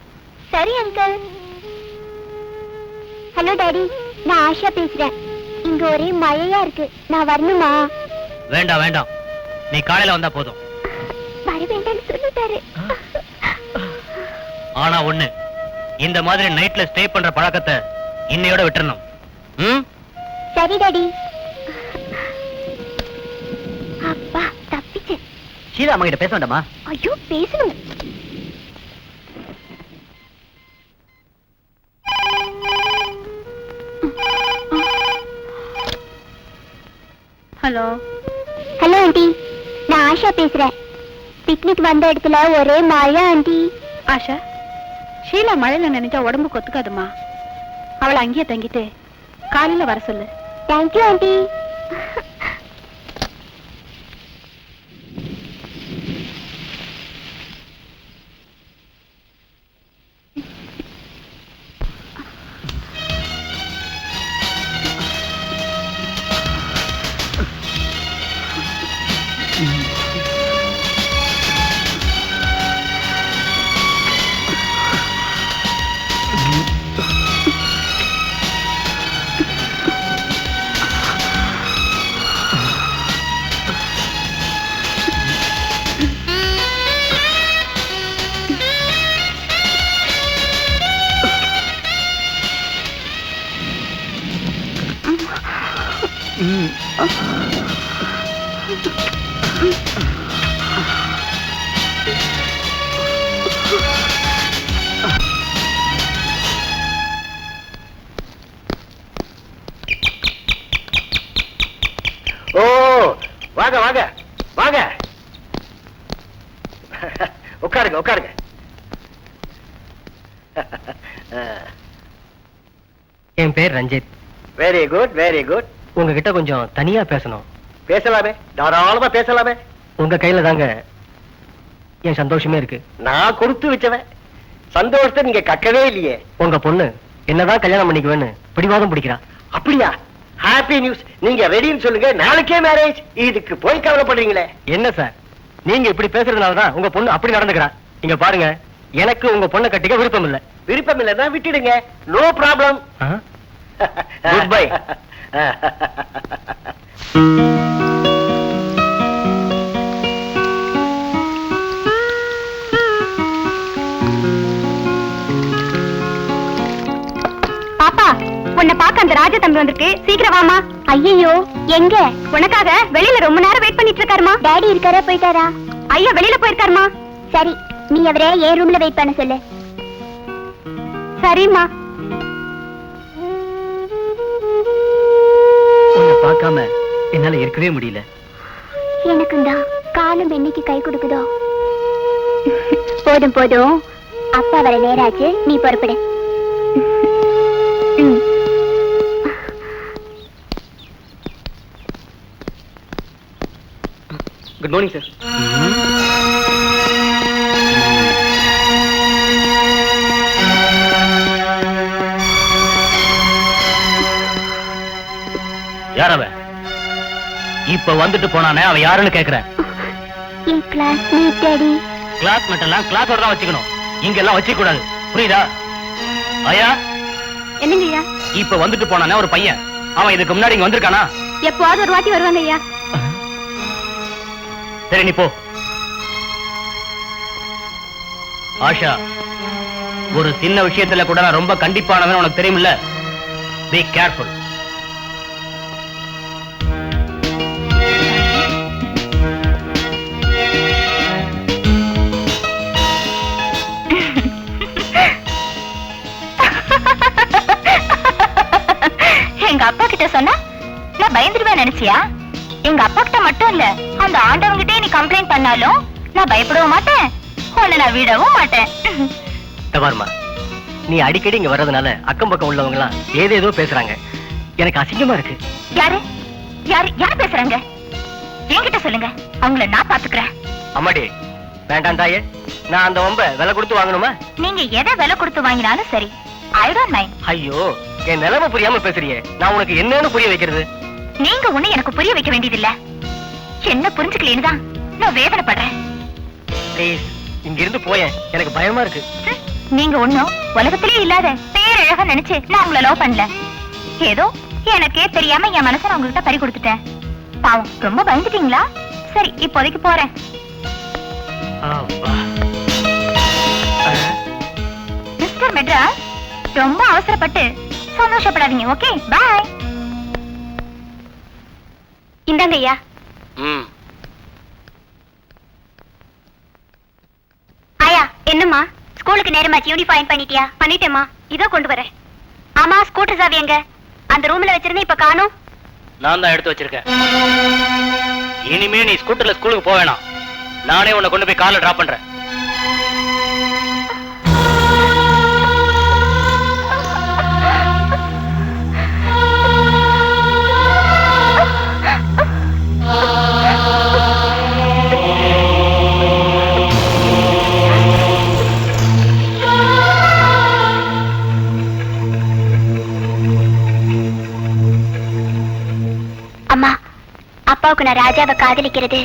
சரி அங்கிள். ஹலோ டாடி, நான் ஆஷா பேசுறேன். இங்க ஒரே மழையா இருக்கு, நான் வரணுமா? வேண்டாம் வேண்டாம், நீ காலையில வந்தா போதும். வர வேண்டாம்னு சொல்லிட்டாரு. ஆனா ஒண்ணு, இந்த மாதிரி நைட்ல ஸ்டே பண்ற பழக்கத்தை இன்னையோட விட்டுறணும். சரி டாடி. அப்பா, தப்பிச்சு. ஷீலா அம்மா கிட்ட பேச வேண்டாமா? ஐயோ, பேசணும். ஹலோ. ஹலோ ஆண்டி, நான் ஆஷா பேசுறேன். பிக்னிக் வந்த இடத்துல ஒரே மழை ஆண்டி. ஆஷா, ஷீலா மழையில நினைச்சா உடம்புக்கு ஒத்துக்காதுமா. அவளை அங்கேயே தங்கிட்டு காலையில வர சொல்லு. Thank you aunty. ஓ வாங்க வாங்க வாங்க உட்காருங்க உட்காருங்க. என் பேர் Ranjith. Very good very good. உங்ககிட்ட கொஞ்சம் தனியா பேசணும். பேசலாமே, தாராளமா பேசலாமே. உங்க கையில தாங்க என் சந்தோஷமே இருக்கு. நான் கொடுத்து வச்சவன் சந்தோஷத்தை நீங்க கக்கவே இல்லையே. உங்க பொண்ணு என்னதான் கல்யாணம் பண்ணிக்குவேன்னு பிடிவாதம் பிடிக்கிறா. அப்படியா? Happy news. நீங்க ரெடின்னு சொல்லுங்க, நாளைக்கே மேரேஜ். இதுக்கு போய் கவலைப்படுறீங்களே. என்ன சார் நீங்க இப்படி பேசுறதுனாலதான் உங்க பொண்ணு அப்படி நடந்துக்கிறா. இங்க பாருங்க, எனக்கு உங்க பொண்ணை கட்டிக்க விருப்பம் இல்ல. விருப்பம் இல்லைன்னா விட்டுடுங்க, நோ ப்ராப்ளம். Good bye. பாப்பா, உன்னை பார்க்க அந்த ராஜா தம்பி வந்திருக்கு, சீக்கிரம் வாமா. ஐயோ, எங்க? உனக்காக வெளியில ரொம்ப நேரம் வெயிட் பண்ணிட்டு இருக்காருமா. டாடி இருக்காரா, போயிட்டாரா? ஐயா வெளியில போயிருக்காருமா. சரி, நீ அவரை என் ரூம்ல வெயிட் பண்ண சொல்லு. சரிம்மா. உன்னை பார்க்காம என்னால இருக்கவே முடியல. எனக்கும் தான் காலம் என்னைக்கு கை கொடுக்குதோ. போதும் போதும், அப்பா வர நேராச்சு, நீ பொறுப்படு. Good morning sir. யார் அவன்? இப்ப வந்துட்டு போனானே, அவன் யாருன்னு கேக்குறேன். என் கிளாஸ்மேட் டாடி. கிளாஸ்மேட் எல்லாம் கிளாஸோட தான் வச்சுக்கணும், இங்க எல்லாம் வச்சுக்க கூடாது, புரியுதா? ஐயா, என்னங்க ஐயா? இப்ப வந்துட்டு போனானே ஒரு பையன், அவன் இதுக்கு முன்னாடி இங்க வந்திருக்கானா? எப்போது ஒரு வாட்டி வருவாங்க ஐயா. சரி, நீ போ. ஆஷா, ஒரு சின்ன விஷயத்துல கூட நான் ரொம்ப கண்டிப்பானவன், உனக்கு தெரியுமில்ல? Be careful. எங்க அப்பா கிட்ட சொன்னா நான் பயந்துருவேன் நினைச்சியா? எங்க அப்பா கிட்ட மட்டும் இல்ல, அந்த ஆண்டவங்கிட்டே நீ கம்ப்ளைண்ட் பண்ணாலும் நான் பயப்படவும் மாட்டேன், உன்னை நான் விடவும் மாட்டேன். தபார்மா, நீ அடிக்கடி இங்க வர்றதுனால அக்கம் பக்கம் உள்ளவங்க எல்லாம் ஏதேதோ பேசுறாங்க. எனக்கு அசிங்கமா இருக்கு. யாரு யாரு யார் பேசுறாங்க? என்கிட்ட சொல்லுங்க, அவங்கள நான் பாத்துக்கிறேன். அம்மாடி, வேண்டாம் தாயே, நான் அந்த வம்ப விலை கொடுத்து வாங்கணுமா? நீங்க எதை விலை கொடுத்து வாங்கினாலும் சரி, ஐ டோன்ட் மைண்ட். ஐயோ, என் நிலைமை புரியாம பேசுறியே, நான் உனக்கு என்னன்னு புரிய வைக்கிறது? நீங்க ஒண்ணு எனக்கு புரிய வைக்க வேண்டியதில்ல, என்ன புரிஞ்சுக்கலேன்னு தான் நான் வேதனைப்படுறேன். ப்ளீஸ், இங்க இருந்து போயேன், எனக்கு பயமா இருக்கு. நீங்க ஒண்ணும் உலகத்திலே இல்லாத பேரழகா நினைச்சு நான் உங்களை லவ் பண்ணல. ஏதோ எனக்கே தெரியாம என் மனசை நான் உங்ககிட்ட பறி கொடுத்துட்டேன். பாவம், ரொம்ப பயந்துட்டீங்களா? சரி, இப்போதைக்கு போறேன். மிஸ்டர் மெட்ராஸ், ரொம்ப அவசரப்பட்டு சந்தோஷப்படாதீங்க. ஓகே, பாய். இந்தாங்க ஐயா. ஆயா, என்னம்மா ஸ்கூலுக்கு நேரமாச்சு, யூனிஃபார்ம் பண்ணிட்டியா? பண்ணிட்டேம்மா, இதோ கொண்டு வரேன். ஆமா, ஸ்கூட்டர் சாவி எங்க? அந்த ரூம்ல வச்சிருந்தேன், இப்ப காணோம். நான் தான் எடுத்து வச்சிருக்கேன். இனிமே நீ ஸ்கூட்டர்ல ஸ்கூலுக்கு போக வேணாம், நானே உன்னை கொண்டு போய் கார்ல டிராப் பண்றேன். அம்மா, அப்பாவுக்கு நான் ராஜாவை காதலிக்கிறது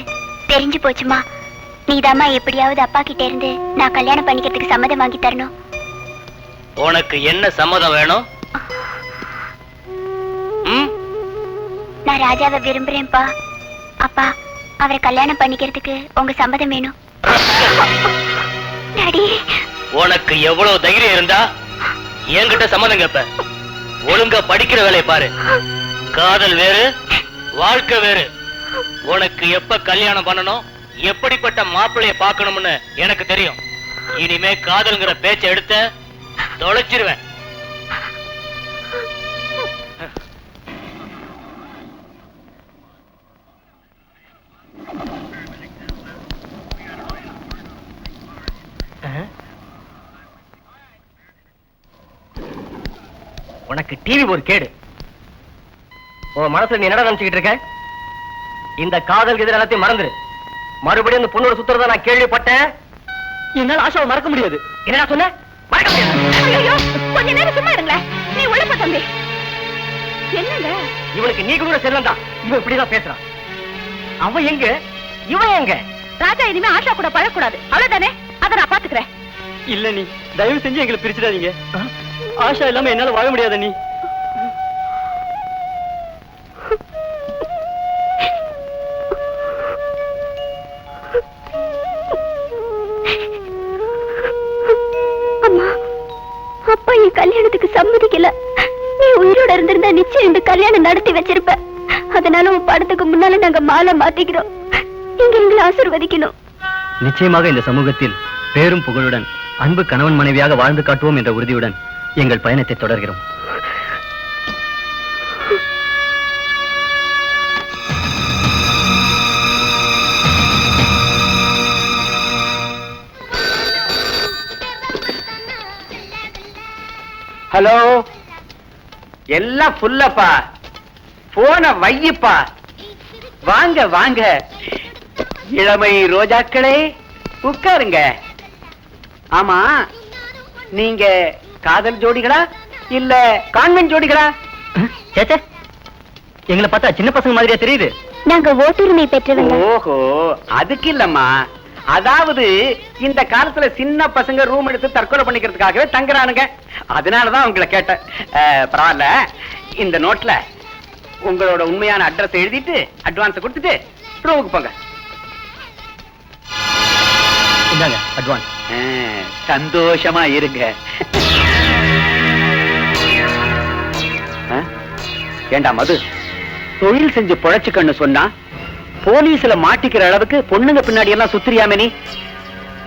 தெரிஞ்சு போச்சுமா. நீதாம்மா எப்படியாவது அப்பா கிட்ட இருந்து நான் கல்யாணம் பண்ணிக்கிறதுக்கு சம்மதம் வாங்கி தரணும். உனக்கு என்ன சம்மதம் வேணும்? நான் ராஜாவை விரும்புறேன்ப்பா. அப்பா, அவரை கல்யாணம் பண்ணிக்கிறதுக்கு உங்க சம்மதம் வேணும். டாடி, உனக்கு எவ்வளவு தைரியம் இருந்தா என்கிட்ட சம்மதம் கேப்ப? ஒழுங்கா படிக்கிற வேலையை பாரு. காதல் வேறு, வாழ்க்கை வேறு. உனக்கு எப்ப கல்யாணம் பண்ணணும், எப்படிப்பட்ட மாப்பிள்ளைய பார்க்கணும்னு எனக்கு தெரியும். இனிமே காதல்ங்கிற பேச்ச எடுத்த தொலைச்சிருவேன். உனக்கு டிவி ஒரு கேடு. உன் மனசுல நீ என்னடா நினைச்சுக்கிட்டு இருக்க? இந்த காதல் எதிர எல்லாத்தையும் மறந்துரு. மறுபடியும் இந்த பொண்ணோட சுத்துறத நான் கேள்விப்பட்டேன். என்னால ஆஷாவை மறக்க முடியாது. என்னடா சொன்ன? மறக்க முடியாது. கொஞ்ச நேரம் சும்மா இருங்களேன். நீ உள்ள போ தம்பி. என்னங்க இவனுக்கு நீ கூட செல்லம் தான். இவன் இப்படிதான் பேசுறான். அவன் எங்க, இவன் எங்க? ராஜா இனிமே ஆஷா கூட பழக்கூடாது, அவ்வளவுதானே? அதை நான் பாத்துக்கிறேன். இல்ல நீ தயவு செஞ்சு எங்களை பிரிச்சிடாதீங்க. ஆஷா இல்லாம என்னால வாழ முடியாத நீ. அம்மா, அப்பா என் கல்யாணத்துக்கு சம்மதிக்கல. நீ உயிரோட இருந்திருந்தா நிச்சயம் இந்த கல்யாணம் நடத்தி வச்சிருப்ப. அதனால உன் படத்துக்கு முன்னால நாங்க மாலை மாத்திக்கிறோம். நீங்க எங்களை ஆசீர்வதிக்கணும். நிச்சயமாக இந்த சமூகத்தில் பேரும் புகழுடன் அன்பு கணவன் மனைவியாக வாழ்ந்து காட்டுவோம் என்ற உறுதியுடன் எங்கள் பயணத்தை தொடர்கிறோம். ஹலோ, எல்லாம் ஃபுல்லப்பா. போன வையப்பா. வாங்க வாங்க இளமை ரோஜாக்களே, உட்காருங்க. ஆமா, நீங்க காதல் ஜோடிகளா இல்ல கான்வென்ட் ஜோடிகளா? சேச்சே, எங்களை பார்த்தா சின்ன பசங்க மாதிரியா தெரியுது? நாங்க ஓட்டுரிமை பெற்றவங்க. ஓஹோ, அதுக்கு இல்லம்மா. அதாவது இந்த காலத்துல சின்ன பசங்க ரூம் எடுத்து தற்கொலை பண்ணிக்கிறதுக்காகவே தங்குறானுங்க. அதனாலதான் உங்களை கேட்டேன். பரவாயில்ல, இந்த நோட்ல உங்களோட உண்மையான அட்ரஸ் எழுதிட்டு அட்வான்ஸ் கொடுத்துட்டு ரூமுக்கு போங்க. இந்தாங்க அட்வான்ஸ். சந்தோஷமா இருங்க. ஏண்டா மது, தொழில் செஞ்சு பொழைச்சுக்கன்னு சொன்னா போலீஸ்ல மாட்டிக்கிற அளவுக்கு பொண்ணுங்க பின்னாடி எல்லாம் சுத்திரியாமே நீ?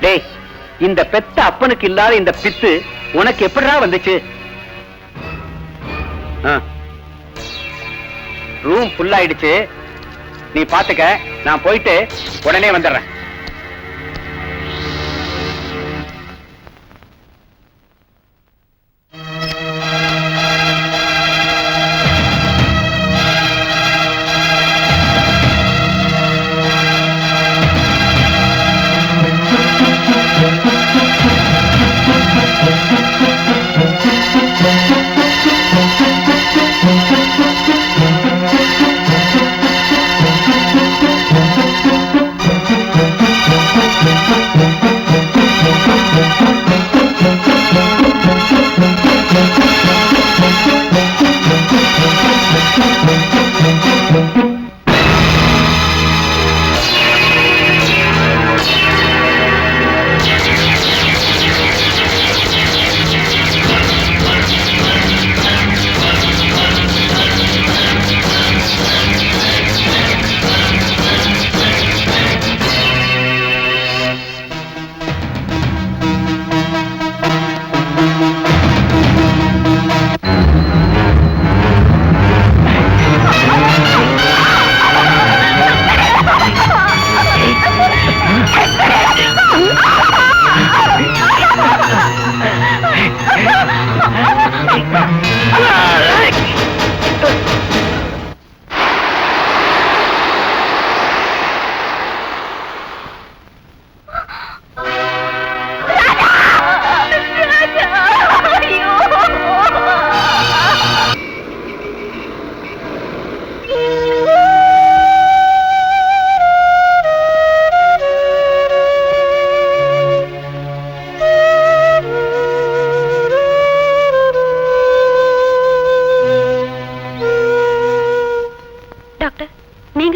டேய், இந்த பெத்த அப்பனுக்கு இல்லாத இந்த பித்து உனக்கு எப்படிடா வந்துச்சு? ரூம் ஃபுல் ஆயிடுச்சு, நீ பாத்துக்க. நான் போயிட்டு உடனே வந்துடுறேன்.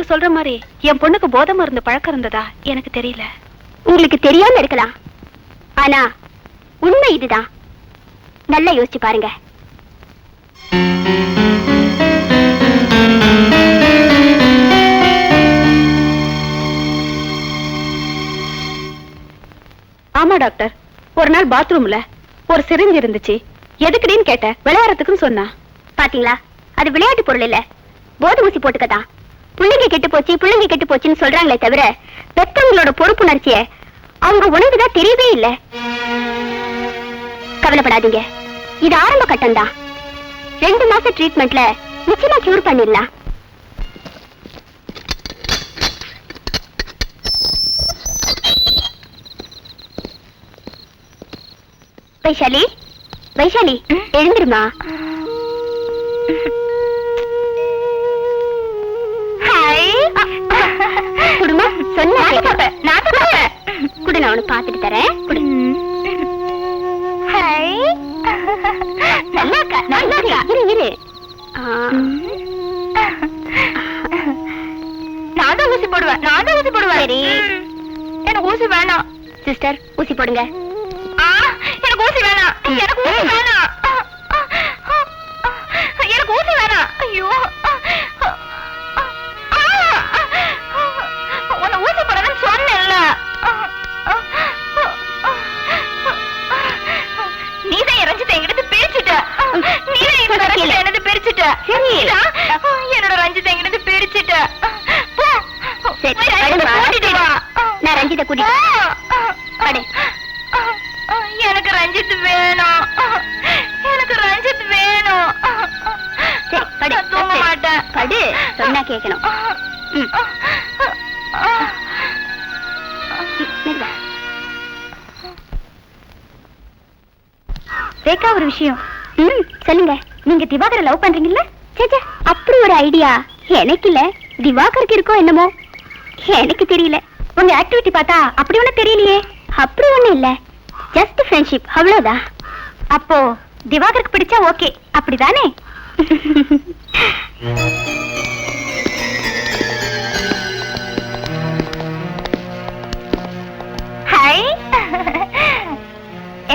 சொல்ற மாதிரி என் பொண்ணுக்கு போதை மருந்து பழக்கம் இருந்ததா எனக்கு தெரியல. உங்களுக்கு தெரியாம இருக்கலாம், ஆனா உண்மை இதுதான். நல்லா யோசிச்சு பாருங்க. ஆமா டாக்டர், ஒரு நாள் பாத்ரூம்ல ஒரு சிரிஞ்சு இருந்துச்சு. எதுக்குடின்னு கேட்டேன். விளையாடுறதுக்குன்னு சொன்னா. பாத்தீங்களா, அது விளையாட்டு பொருள் இல்ல, போதை ஊசி போட்டுக்கதான். பிள்ளைங்க கெட்டு போச்சுன்னு சொல்றாங்களே தவிர பெத்தவங்களோட பொறுப்புணர்ச்சிய அவங்க உணவுதான் தெரியவே இல்ல. கவலைப்படாதீங்க, இது ஆரம்ப கட்டம் தான். 2 மாச ட்ரீட்மெண்ட்ல நிச்சயமா கியூர் பண்ணிடலாம். வைஷாலி எழுந்துருமா. குடுமா சொன்ன குடு, நான் உனக்கு பாத்துட்டு தரேன். குடு. இரு. நான் தான் ஊசி போடுவேன். சரி, எனக்கு ஊசி வேணாம். சிஸ்டர், ஊசி போடுங்க. எனக்கு ஊசி வேணாம். ஐயோ, உன்னை ஊசி போடணும்னு சொன்னேன்ல. நீதான் என் ரஞ்சித்தை எங்கிட்ட பிரிச்சுட்ட. என்னோட ரஞ்சித்தை எங்கிட்ட பிரிச்சுட்ட. நான் ரஞ்சித்தை கூட்டிட்டு எனக்கு ரஞ்சித் வேணும். தூங்க மாட்டேன். படு, சொன்னா கேட்கணும். ரேகா, ஒரு விஷயம். சொல்லுங்க. நீங்க திவாகரை லவ் பண்றீங்கல்ல? சேச்சே, அப்படி ஒரு ஐடியா எனக்கு இல்ல. திவாகருக்கு இருக்கோ என்னமோ, எனக்கு தெரியல. உங்க ஆக்டிவிட்டி பார்த்தா அப்படி ஒண்ணு தெரியலையே. அப்படி ஒண்ணு இல்ல, ஜஸ்ட் ஃப்ரெண்ட்ஷிப், அவ்வளவுதான். அப்போ திவாகருக்கு பிடிச்சா ஓகே, அப்படிதானே? ஹாய்,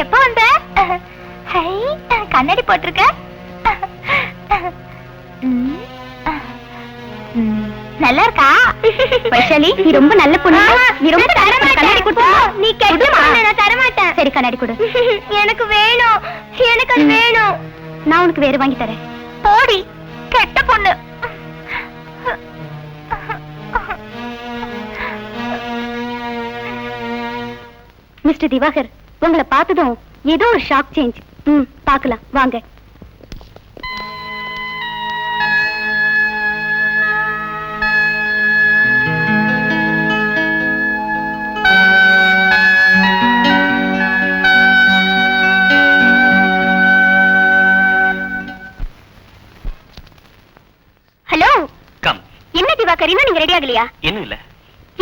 எப்போ வந்த? ஹாய், கண்ணாடி போட்டிருக்க. நல்லா இருக்கா? வைஷாலி, நீ ரொம்ப நல்ல பொண்ணு. நீ ரொம்ப கண்ணாடி கொடு. நீ கெட்டமா? நான் தர மாட்டேன். சரி, கண்ணாடி கொடு. எனக்கு வேணும். எனக்கு அது வேணும். நான் உனக்கு வேற வாங்கி தரேன். போடி, கெட்ட பொண்ணு. மிஸ்டர் திவாகர், உங்களை பார்த்ததும் ஏதோ ஒரு ஷாக் சேஞ்ச். பார்க்கலாம் வாங்க. Hello, come. என்ன திவாகர், இன்னும் நீங்க ரெடி ஆகலையா? இன்னும் இல்ல.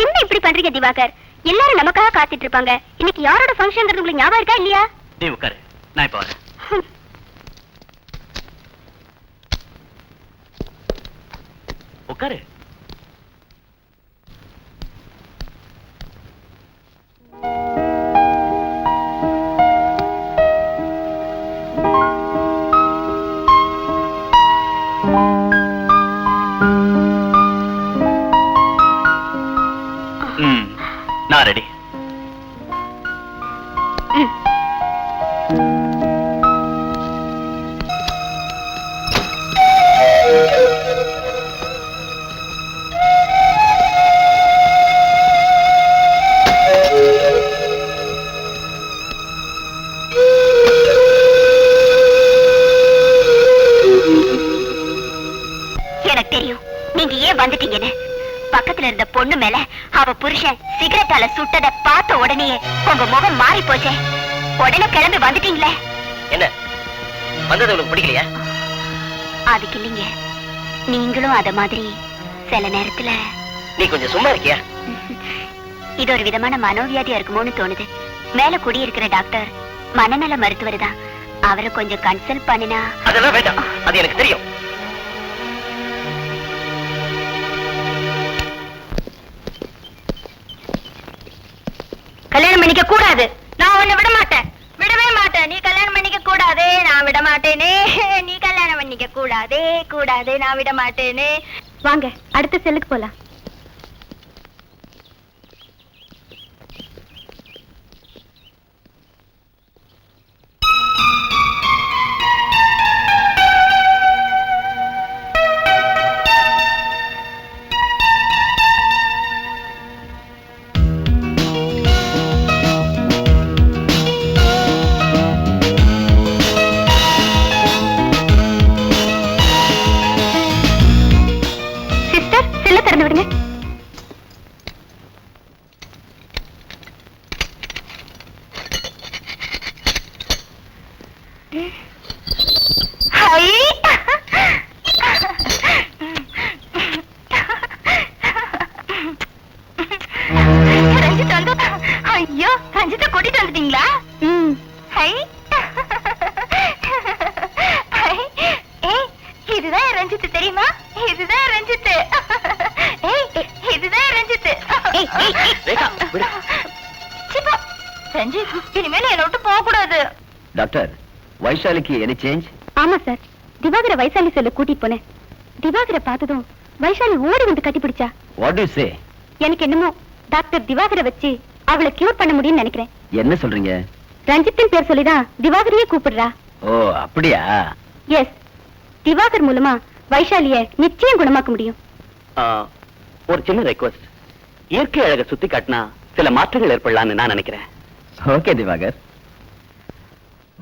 என்ன இப்படி பண்றீங்க திவாகர்? எல்லாரும் நமக்காக காத்துட்டு இருப்பாங்க. இன்னைக்கு யாரோட ஃபங்க்ஷன்ங்கிறது உங்களுக்கு ஞாபகம் இருக்கா இல்லையா? நீ உட்காரு, நான் இப்ப வரேன். உட்காரு. நான் ரெடி. எனக்கு தெரியும் நீங்க ஏன் வந்துட்டீங்கன்னு. பக்கத்துல இருந்த பொண்ணு மேல அவ புருஷன் சிகரெட்டால சுட்டத பார்த்த உடனே உங்க முகம் மாறி போச்சே. உடனே கிளம்பி வந்துட்டீங்களே. என்ன வந்தது உங்களுக்கு பிடிக்கலையா? அதுக்கு இல்லைங்க, நீங்களும் அத மாதிரி சில நேரத்துல. நீ கொஞ்சம் சும்மா இருக்கியா? இது ஒரு விதமான மனோவியாதியா இருக்குமோன்னு தோணுது. மேல குடியிருக்கிற டாக்டர் மனநல மருத்துவர் தான். அவரை கொஞ்சம் கன்சல்ட் பண்ணினா. அதெல்லாம் வேண்டாம், அது எனக்கு தெரியும். கல்யாணம் பண்ணிக்க கூடாது. நான் உன்னை விட மாட்டேன், விடவே மாட்டேன். நீ கல்யாணம் பண்ணிக்க கூடாது, நான் விட மாட்டேனே. நீ கல்யாணம் பண்ணிக்க கூடாது, கூடாது, நான் விட மாட்டேனே. வாங்க, அடுத்த செல்லுக்கு போலாம். ரேகா விடு. ரஞ்சித் இனிமேல் என்னை விட்டு போக கூடாது. டாக்டர், வைஷாலிக்கு எனி சேஞ்ச்? ஆமா சார், திவாகர வைசாலி செல்ல கூட்டிட்டு போனேன். திவாகரை பார்த்ததும் வைசாலி ஓடி வந்து கட்டி பிடிச்சா. What to say? எனக்கு என்னமோ டாக்டர் திவாகரை வச்சு அவளை கியூர் பண்ண முடியும்னு நினைக்கிறேன். என்ன சொல்றீங்க? ரஞ்சித்தின் பேர் சொல்லிதான் திவாகரையே கூப்பிடுறா. ஓ அப்படியா? எஸ், திவாகர் மூலமா வைஷாலிய நிச்சயம் குணமாக்க முடியும். ஒரு சின்ன ரெக்வஸ்ட், இயற்கை அழகை சுத்தி காட்டினா சில மாற்றங்கள் ஏற்படலாம்னு நான் நினைக்கிறேன். ஓகே திவாகர்,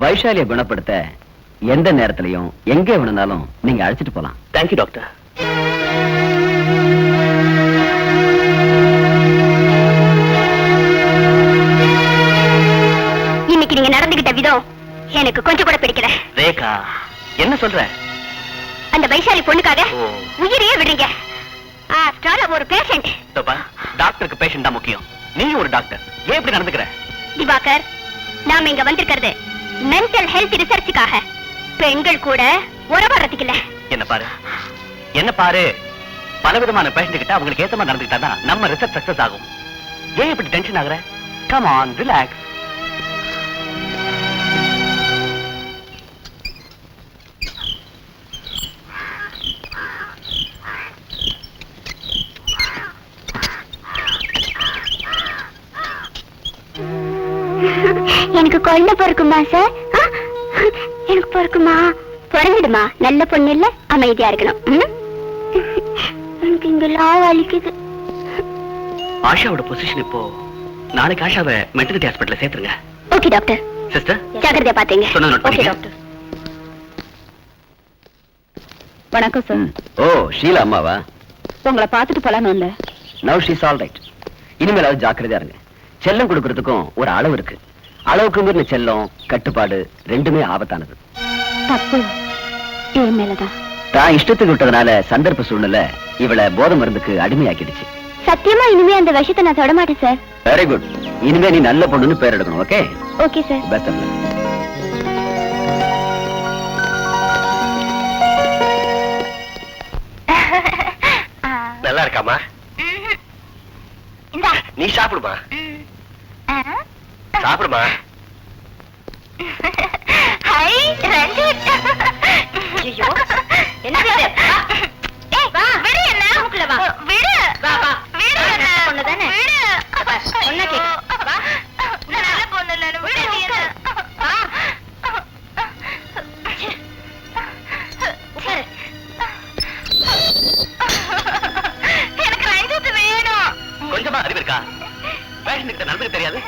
வைஷாலியை குணப்படுத்த எந்த நேரத்திலையும் எங்க வேணும்னாலும் நீங்க அழைச்சிட்டு போலாம். Thank you doctor. இன்னைக்கு நீங்க நடந்துகிட்ட விதம் எனக்கு கொஞ்சம் கூட பிடிக்கல. ரேகா, என்ன சொல்ற? அந்த வைஷாலி பொண்ணுக்காக உயிரையே விடுறீங்க. ஒரு பேஷண்ட். டாக்டருக்கு பேஷண்ட் தான் முக்கியம். நீ ஒரு டாக்டர், ஏன் இப்படி நடந்துக்கிற? திவாகர், நாம இங்க வந்திருக்கிறது மென்டல் ஹெல்த் ரிசர்ச்சுக்காக. பெண்கள் கூட உறவாடுறதுக்கு இல்ல. என்ன பாரு, பலவிதமான பேஷண்ட் கிட்ட அவங்களுக்கு ஏத்த மாதிரி நடந்துக்கிட்டா நம்ம ரிசர்ச் சக்சஸ் ஆகும். ஏன் இப்படி டென்ஷன் ஆகுற? Come on, relax. எனக்கு குழந்தை பிறக்குமா சார்? எனக்கு பிறக்குமா? பிறந்துடுமா. நல்ல பொண்ணு இல்ல, அமைதியா இருக்கணும். எனக்கு இங்கெல்லாம் வலிக்குது. ஆஷாவோட பொசிஷன் இப்போ, நாளைக்கு ஆஷாவை மெட்டர்னிட்டி ஹாஸ்பிட்டல்ல சேர்த்துருங்க. Okay doctor. சிஸ்டர், ஜாக்கிரதையா பாத்தீங்க. சொன்னது நோட் ஓகே பண்ணிக்க. டாக்டர். வணக்கம் சார். ஓ ஷீலா அம்மாவா? உங்களை பார்த்துட்டு போலான்னு வந்த. Now she's all right. இனிமேலாவது ஜாக்கிரதையா இருங்க. செல்லம் கொடுக்கறதுக்கும் ஒரு அளவு இருக்கு. அளவுக்கு மீறின செல்லம், கட்டுப்பாடு ரெண்டுமே ஆபத்தானது. தப்பு என் மேலதான். தான் இஷ்டத்துக்கு விட்டதுனால சந்தர்ப்ப சூழ்நிலை இவளை போதை மருந்துக்கு அடிமையாக்கிடுச்சு. சத்தியமா இனிமே அந்த விஷயத்தை நான் தொட மாட்டேன் சார். Very good. இனிமே நீ நல்ல பொண்ணுன்னு பேர் எடுக்கணும். Okay? Okay sir. Best of luck. நல்லா இருக்காமா? இந்தா நீ சாப்பிடுமா. சாப்பிடுமா. ஹை ரஞ்சித். ஐயோ என்ன இது? ஏய் வா, விடு என்ன மூக்குல வா. விடு. வா வா. விடு என்ன பொண்ணுதானே? விடு. பொண்ணு கேக்கு. வா. நான் நல்ல பொண்ணு இல்ல. விடு நீ என்ன? வா. எனக்கு ரஞ்சித் வேணும். கொஞ்சமா அறிவு இருக்கா? பேஷண்ட் கிட்ட நடந்துக்க தெரியாது.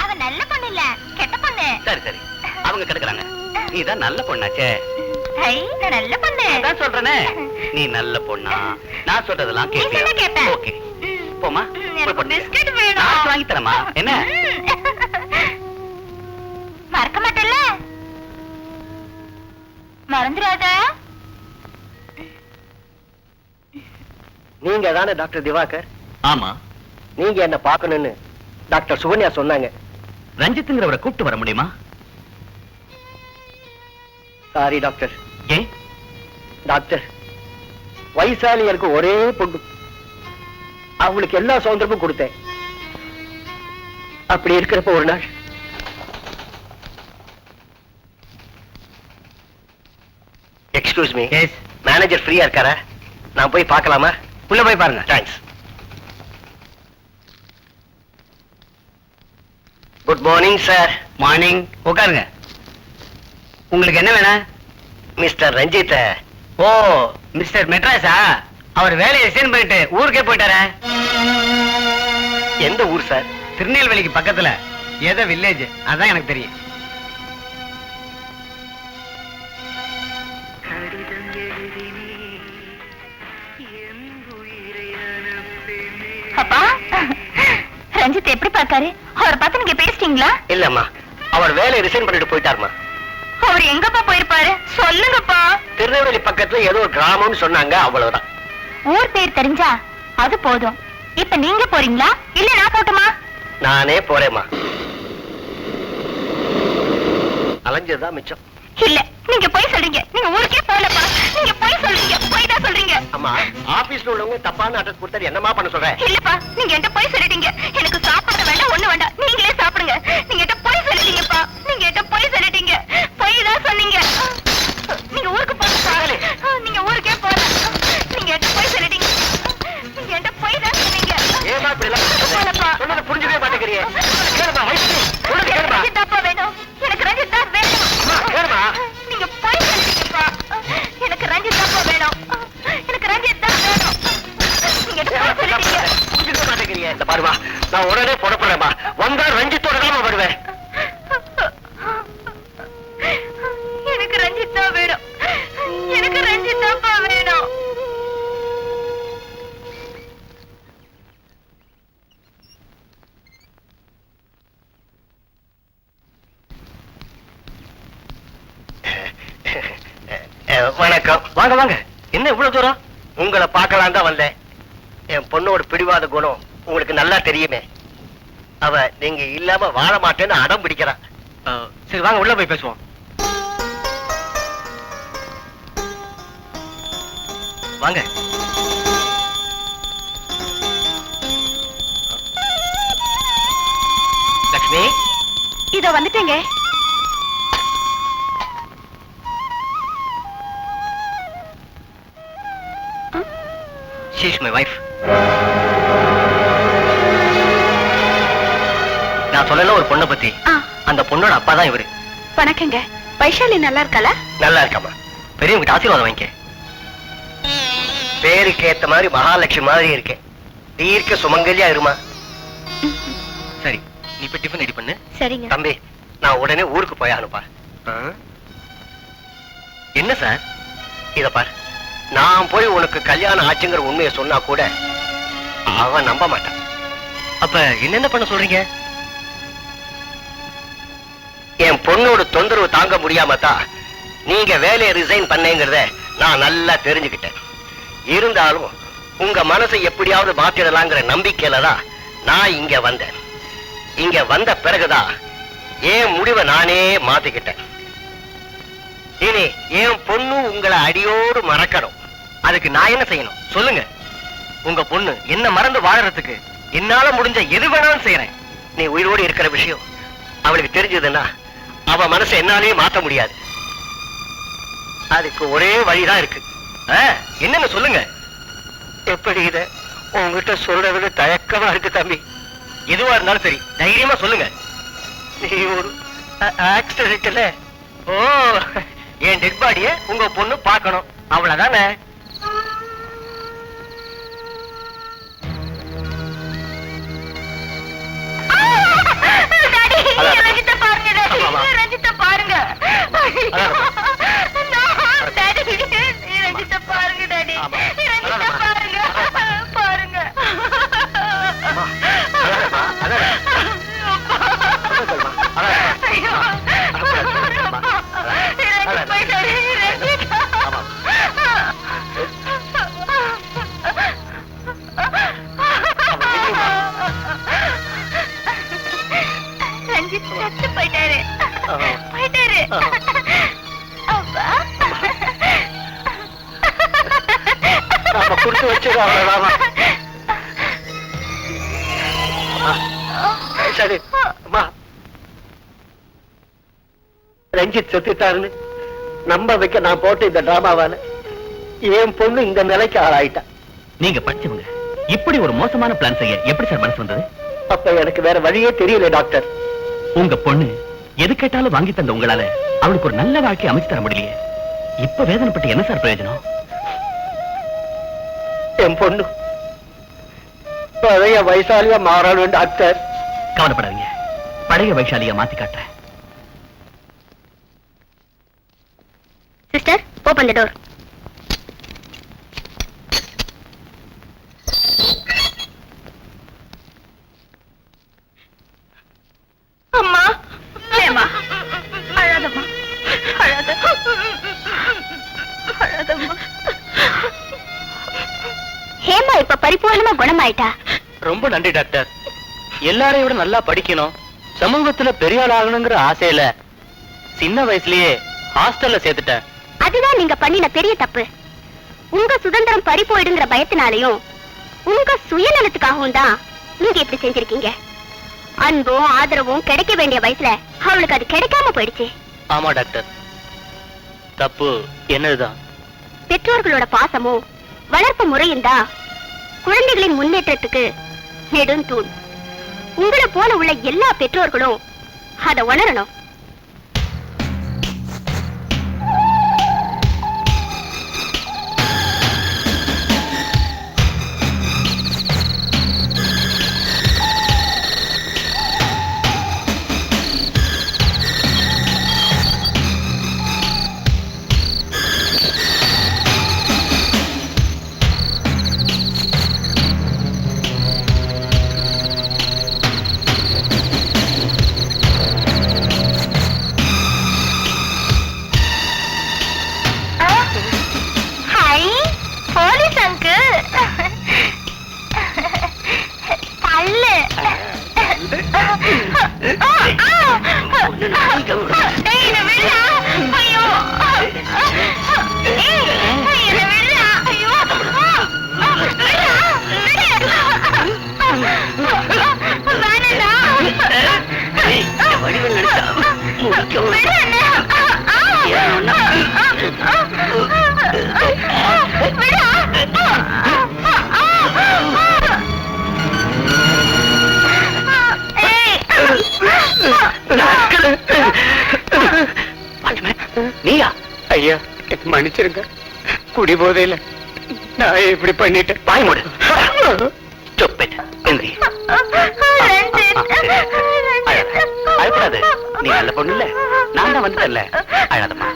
அவ நல்ல பொண்ணு இல்ல, கெட்ட பொண்ணு. சரி சரி, அவங்க கெடுக்கறாங்க. நீதான் நல்ல பொண்ணாச்சே. ஹை நான் நல்ல பொண்ணு. அதான் சொல்றேனே, நீ நல்ல பொண்ணா? நான் சொல்றதெல்லாம் நீ சொன்னா கேட்பேன். ஓகே போமா. எனக்கு பிஸ்கட் வேணும். நான் வாங்கி தரமா? என்ன மறக்க மாட்டேல்ல? மறந்துடாத. நீங்க தானே டாக்டர் திவாகர்? ஆமா. நீங்க என்ன பார்க்கணும்னு டாக்டர் சுகன்யா சொன்னாங்க. ரஞ்சித்ங்கிறவரை கூப்பிட்டு வர முடியுமா? Sorry doctor. ஏன்? டாக்டர், வைசாலி எனக்கு ஒரே பொண்ணு. அவங்களுக்கு எல்லா சுதந்திரமும் கொடுத்தேன். அப்படி இருக்கிறப்ப ஒரு நாள் எக்ஸ்கியூஸ் மீ, மேனேஜர் ஃப்ரீயா இருக்காரா? நான் போய் பார்க்கலாமா? உள்ள போய் பாருங்க. Thanks. Good morning sir. Morning. உட்காருங்க. உங்களுக்கு என்ன வேணும்? மிஸ்டர் ரஞ்சித். ஓ மிஸ்டர் மெட்ராஸா? அவர் வேலையை ரிசைன் பண்ணிட்டு ஊருக்கே போயிட்டாரே. எந்த ஊர் சார்? திருநெல்வேலிக்கு பக்கத்துல ஏதோ வில்லேஜ். அதான் எனக்கு தெரியும். அப்பா ரஞ்சித் எப்படி பார்த்தாரு? அவரை பார்த்து நீங்க பேசிட்டீங்களா? இல்லம்மா, அவர் வேலையை ரிசைன் பண்ணிட்டு போயிட்டாருமா. அவர் எங்கப்பா போயிருப்பாரு? சொல்லுங்கப்பா. திருநெல்வேலி பக்கத்துல ஏதோ ஒரு கிராமம்னு சொன்னாங்க, அவ்வளவுதான். ஊர் பேர் தெரிஞ்சா அது போதும். இப்ப நீங்க போறீங்களா இல்ல நான் போட்டுமா? நானே போறேம்மா. அலைஞ்சதுதான் மிச்சம். இல்ல நீங்க போய் சொல்றீங்க. நீங்க ஊருக்கே போகலப்பா. நீங்க போய் சொல்றீங்க. போய் தான் சொல்றீங்க. அம்மா, ஆபீஸ்ல உள்ளவங்க தப்பான அட்ரஸ் கொடுத்தா என்னமா பண்ண சொல்றேன்? இல்லப்பா, நீங்க என்கிட்ட போய் சொல்லிட்டீங்க. எனக்கு சாப்பிட வேண்டாம், ஒண்ணு வேண்டாம். நீங்களே சாப்பிடுங்க. நீங்க என்கிட்ட போய் சொல்லிட்டீங்கப்பா. நீங்க என்கிட்ட போய் சொல்லிட்டீங்க. போய் தான் சொன்னீங்க. நீங்க ஊருக்கு போகப்பா. நீங்க ஊருக்கே போகல. நீங்க என்கிட்ட போய் சொல்லிட்டீங்க. நீங்க என்கிட்ட போய் தான் சொன்னீங்க. ஏமா இப்படி எல்லாம் போகலப்பா. சொன்னதை புரிஞ்சுக்கவே மாட்டேங்கிறியே. கேளுமா, வயசு சொல்றது கேளுமா. ரஞ்சித் தாப்பா வேணும். எனக்கு ரஞ்சித் தான் வேணும். அம்மா, கேளுமா. நீங்க போய் சொல்லிட்டீங்கப்பா. எனக்கு ரஞ்சித் தாப்பா வேணும். எனக்கு ரஞ்சித் தான் வேணும். நீங்க என்கிட்ட போய் சொல்லிட்டீங்க. புரிஞ்சுக்கவே மாட்டேங்கிறியே. இந்த பாருமா, நான் உடனே புறப்படுறேம்மா. வந்தா ரஞ்சித்தோட தான் வருவேன். எனக்கு ரஞ்சித் தான் வேணும். எனக்கு ரஞ்சித் தாப்பா வேணும். வணக்கம். வாங்க வாங்க. என்ன இவ்வளவு தூரம்? உங்களை பார்க்கலாம் தான் வந்தேன். என் பொண்ணோட பிடிவாத குணம் உங்களுக்கு நல்லா தெரியுமே. அவ நீங்க இல்லாம வாழ மாட்டேன்னு அடம் பிடிக்கிறான். சரி வாங்க, உள்ள போய் பேசுவோம். வாங்க. லக்ஷ்மி, இதோ வந்துட்டேங்க. she is my wife. நான் சொல்லல ஒரு பொண்ணை பத்தி. அந்த பொண்ணோட அப்பா தான் இவரு. வணக்கங்க. வைஷாலி நல்லா இருக்காளா? நல்லா இருக்காமா. பெரியவங்கிட்ட ஆசீர்வாதம் வாங்கிக்க. பேருக்கு ஏத்த மாதிரி மகாலட்சுமி மாதிரி இருக்கேன். தீர்க்க சுமங்கலியா இருமா. சரி, நீ இப்ப டிஃபன் ரெடி பண்ணு. சரிங்க. தம்பி, நான் உடனே ஊருக்கு போய் அனுப்பா. என்ன சார்? இத பாரு, நான் போய் உனக்கு கல்யாணம் ஆச்சுங்கிற உண்மையை சொன்னா கூட அவன் நம்ப மாட்டான். அப்ப என்னென்ன பண்ண சொல்றீங்க? என் பொண்ணோட தொந்தரவு தாங்க முடியாம தான் நீங்க வேலையை ரிசைன் பண்ணேங்கிறத நான் நல்லா தெரிஞ்சுக்கிட்டேன். இருந்தாலும் உங்க மனசை எப்படியாவது மாத்திடலாங்கிற நம்பிக்கையில தான் நான் இங்க வந்தேன். இங்க வந்த பிறகுதான் என் முடிவை நானே மாத்திக்கிட்டேன். இனி என் பொண்ணு உங்களை அடியோடு மறக்கணும். அதுக்கு நான் என்ன செய்யணும் சொல்லுங்க? உங்க பொண்ணு என்ன மறந்து வாழறதுக்கு என்னால முடிஞ்ச எது வேணாலும் செய்யறேன். நீ உயிரோடு இருக்கிற விஷயம் அவளுக்கு தெரிஞ்சதுன்னா அவ மனசை என்னாலேயே மாத்த முடியாது. அதுக்கு ஒரே வழிதான் இருக்கு. என்னன்னு சொல்லுங்க? எப்படி இத உங்ககிட்ட சொல்றதுக்கு தயக்கமா இருக்கு தம்பி. எதுவா இருந்தாலும் சரி, தைரியமா சொல்லுங்க. நீ ஒரு ஆக்சிடென்ட்ல என் டெட் பாடிய உங்க பொண்ணு பார்க்கணும், அவ்வளவுதானே? ரஞ்சித்தை பாருங்க. ரஞ்சித்தை பாருங்க. ரஞ்சித்தை பாருங்க டாடி. ரஞ்சித்தை பாருங்க. பாருங்க. ரஞ்சித் செத்து போயிட்டாரு. போயிட்டாரு. அப்பா கொடுத்து வச்சது அவ்வளவுதான். சரி அம்மா, ரஞ்சித் செத்துட்டாருன்னு நம்ப வைக்க நான் போட்டு இந்த டிராமாவால என் பொண்ணு இந்த நிலைக்கு ஆளாயிட்டா. நீங்க படிச்சவங்க இப்படி ஒரு மோசமான பிளான் செய்ய எப்படி சார் மனசு வந்தது? அப்ப எனக்கு வேற வழியே தெரியல டாக்டர். உங்க பொண்ணு எது கேட்டாலும் வாங்கி தந்த உங்களால அவளுக்கு ஒரு நல்ல வாழ்க்கை அமைச்சு தர முடியலையே. இப்ப வேதனைப்பட்டு என்ன சார் பிரயோஜனம்? என் பொண்ணு பழைய வைசாலியா மாறணும் டாக்டர். கவலைப்படாதீங்க, பழைய வைஷாலியா மாத்தி காட்டுறேன். சிஸ்டர், ஓபன் தி டோர். அம்மா, ஏம்மா அழாதம்மா, அழாத, அழாதம்மா. ஹேமா இப்ப பரிபூர்ணமா குணமாயிட்டா. ரொம்ப நன்றி டாக்டர். எல்லாரையும் விட நல்லா படிக்கணும், சமூகத்துல பெரிய ஆள் ஆகணுங்கிற ஆசையில சின்ன வயசுலயே ஹாஸ்டல்ல சேர்த்துட்டேன். அதுதான் நீங்க பண்ணின பெரிய தப்பு. உங்க சுதந்திரம் பறி போயிடுங்கிற பயத்தினாலையும் உங்க சுயநலத்துக்காகவும் தான் நீங்க இப்படி செஞ்சிருக்கீங்க. அன்பும் ஆதரவும் கிடைக்க வேண்டிய வயசுல அவளுக்கு அது கிடைக்காம போயிடுச்சு. ஆமா டாக்டர், தப்பு என்னதுதான். பெற்றோர்களோட பாசமும் வளர்ப்பு முறையும் தான் குழந்தைகளின் முன்னேற்றத்துக்கு நெடுந்தூண். உங்களை போல உள்ள எல்லா பெற்றோர்களும் அதை உணரணும். நீயா? ஐயா மன்னிச்சிருங்க, குடி போதையில நான் இப்படி பண்ணிட்டேன். பாய் மூடு. Stupid. எந்திரி. அழக்கூடாது, நீ நல்ல பொண்ணு இல்ல, நான் தான் வந்துட்டேன்ல. அழாதம்மா,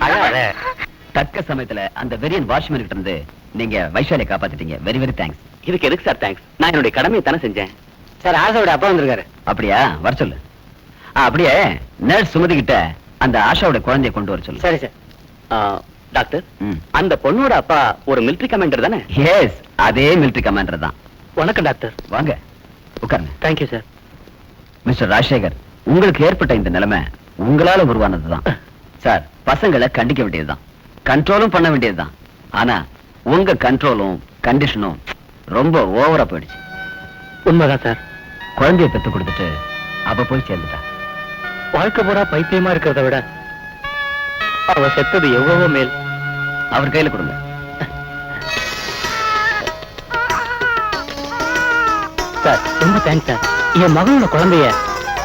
அழாத. தக்க சமயத்துல அந்த வெறியன் வாட்ச்மேன் கிட்ட இருந்து நீங்க வைஷாலியை காப்பாத்திட்டீங்க. Very very thanks. இதுக்கு எதுக்கு சார் தேங்க்ஸ்? நான் என்னுடைய கடமையை தானே செஞ்சேன். சார் ஆசாவோட அப்பா வந்திருக்காரு. அப்படியா? வர சொல்லு. அப்படியே நர்ஸ் சுமதி கிட்ட அந்த ஆஷாவோட குழந்தைய கொண்டு வர சொல்லு. சரி சார். டாக்டர், அந்த பொண்ணோட அப்பா ஒரு மிலிட்டரி கமாண்டர் தானே? எஸ், அதே மிலிட்டரி கமாண்டர் தான். வணக்கம் டாக்டர். வாங்க உட்காருங்க. Thank you sir. மிஸ்டர் ராஜசேகர், உங்களுக்கு ஏற்பட்ட இந்த நிலைமை உங்களால உருவானதுதான். சார், பசங்களை கண்டிக்க வேண்டியதுதான், கண்ட்ரோலும் பண்ண வேண்டியதுதான். ஆனா உங்க கண்ட்ரோலும் கண்டிஷனும் ரொம்ப ஓவரா போயிடுச்சு. உண்மைதான் சார். குழந்தைய பெத்து கொடுத்துட்டு அவ போய் சேர்ந்துட்டா. வாழ்க்கை பூரா பைத்தியமா இருக்கிறத விட அவ செத்தது எவ்வளவோ மேல். அவர் கையில கொடுங்க. சார் ரொம்ப தேங்க்ஸ் சார். என் மகளோட குழந்தைய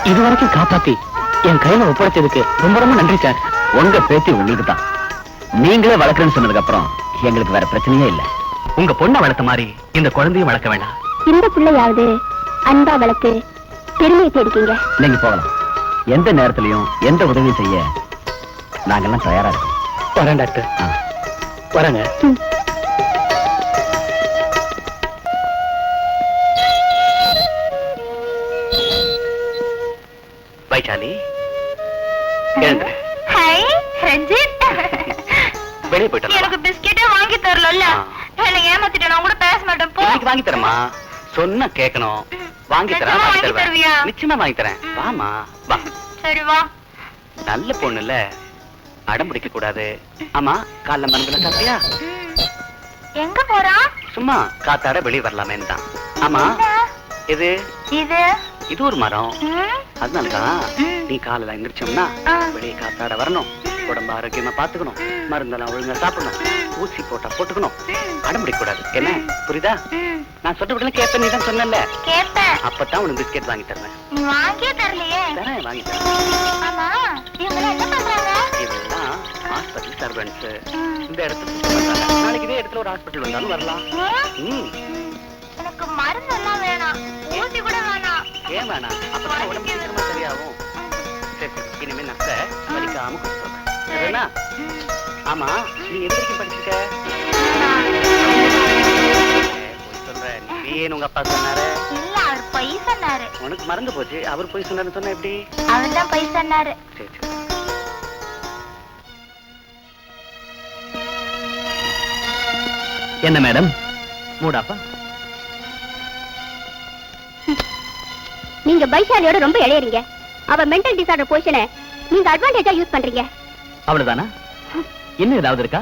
இதுவரைக்கும் காப்பாத்தி என் கையில ஒப்படைச்சதுக்கு ரொம்ப ரொம்ப நன்றி சார். உங்க பேத்தி உங்களுக்கு தான். நீங்களே வளர்க்கணும்னு சொன்னதுக்கு அப்புறம் எங்களுக்கு வேற பிரச்சனையே இல்ல. உங்க பொண்ணை வளர்த்த மாதிரி இந்த குழந்தையும் வளர்க்க வேண்டாம். இந்த பிள்ளையாவது அன்பா வளர்த்து பெருமையை தேடிக்கீங்க. நீங்க போகலாம். எந்த நேரத்திலையும் எந்த உதவியும் செய்ய நாங்கெல்லாம் தயாரா இருக்கோம். வரேன் டாக்டர். வரேங்க. வைஷாலி, எழுந்துரு. ஹாய் ரஞ்சித். வெளியே போயிட்டு எனக்கு பிஸ்கெட்டே வாங்கி தரல. என்ன ஏமாத்திட்டேன். நான் கூட பேச மாட்டேன். போ. வாங்கி தரமா? சொன்னா கேட்கணும். வாங்கி தரேன். நிச்சயமா வாங்கி வாங்கி தருவியா? தருவேன். நிச்சயமா வாங்கி தரேன். வாமா வா. சரி வா. நல்ல பொண்ணு இல்ல, அடம் பிடிக்க கூடாது. ஆமா, காலைல மருந்துல சாப்பிட்டியா? எங்க போறா? சும்மா காத்தாட வெளியே வரலாமேன்னு தான். ஆமா, இது இது இது ஒரு மரம். அதனாலதான் நீ காலையில எந்திரிச்சோம்னா வெளியே காத்தாட வரணும், உடம்பு ஆரோக்கியமா பாத்துக்கணும், மருந்தெல்லாம் ஒழுங்கா சாப்பிடணும், ஊசி போட்டா போட்டுக்கணும், அடம் பிடிக்க கூடாது. என்ன புரியுதா? நான் சொல்றபடிலாம் கேட்பேன். நீ தான் சொன்னல, கேப்பேன். அப்பதான் உனக்கு பிஸ்கெட் வாங்கி தருவேன். நீ வாங்கியே தரலையே. தரேன், வாங்கி தரேன். ஆமா, இவங்க என்ன பண்றாங்க? இதெல்லாம் ஹாஸ்பிட்டல் சர்வெண்ட்ஸ். இந்த இடத்துல சுத்தம் பண்றாங்க. நாளைக்கு இதே இடத்துல ஒரு ஹாஸ்பிட்டல் வந்தாலும் வரலாம். எனக்கு மருந்து எல்லாம் வேணாம், ஊசி கூட வேணாம். ஏன் வேணாம்? அப்பதான் உடம்பு சீக்கிரமா சரியாகும். சரி சரி, இனிமே நக்க வலிக்காம கொடுத்துருவேன். சரிண்ணா? ஆமா, நீ எது வரைக்கும் படிச்சிருக்க? போய் சொல்ற. நீ ஏன் உங்க அப்பா சொன்னாரு? இல்ல, அவர் பொய் சொன்னாரு. உனக்கு மறந்து போச்சு. அவர் போய் சொன்னாருன்னு சொன்னா எப்படி? அவர் தான் பொய் சொன்னாரு. சரி சரி. என்ன மேடம் மூடாப்பா? நீங்க பைசாலியோட ரொம்ப இளையறீங்க. அவ மென்டல் டிசார்டர் பொசிஷனை நீங்க அட்வான்டேஜா யூஸ் பண்றீங்க. அவ்வளவுதானா? இன்னும் ஏதாவது இருக்கா?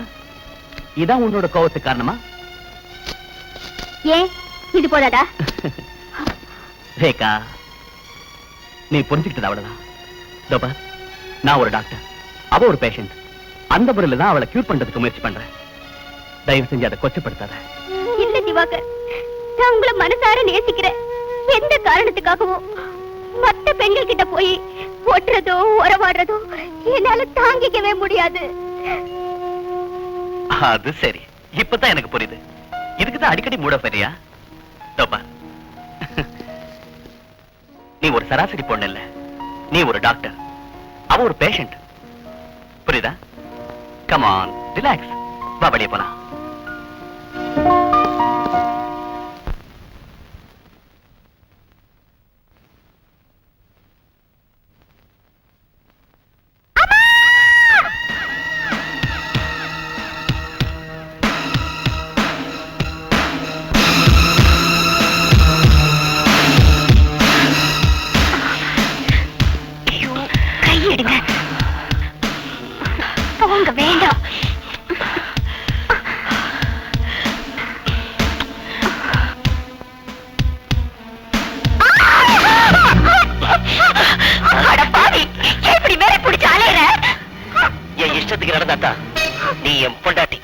இதான் உன்னோட கோவத்துக்கு காரணமா? ஏன் இது போதாதா? ரேகா, நீ புரிஞ்சுக்கிட்டது அவ்வளவுதான். தோபா, நான் ஒரு டாக்டர், அவ ஒரு பேஷண்ட். அந்த முறையில தான் அவளை கியூர் பண்றதுக்கு முயற்சி பண்றேன். தயவு செஞ்சு அதை கொச்சப்படுத்தாத. இல்ல திவாகர், நான் உங்களை மனசார நேசிக்கிறேன். எந்த காரணத்துக்காகவும் மத்த பெண்கள் கிட்ட போய் ஒட்டுறதோ உறவாடுறதோ என்னால தாங்கிக்கவே முடியாது. அது சரி, இப்பதான் எனக்கு புரியுது. இதுக்குதான் அடிக்கடி மூட சரியா? தோபா, நீ ஒரு சராசரி பொண்ணு இல்ல, நீ ஒரு டாக்டர், அவ ஒரு பேஷண்ட். புரியுதா? Come on, relax. வா, வெளியே போலாம். கையெடுங்க, போங்க, வேண்டாம். எப்படி மேலே பிடிச்ச அலையிற? என் இஷ்டத்துக்கு நடந்தாத்தா நீ என் பொண்டாட்டி.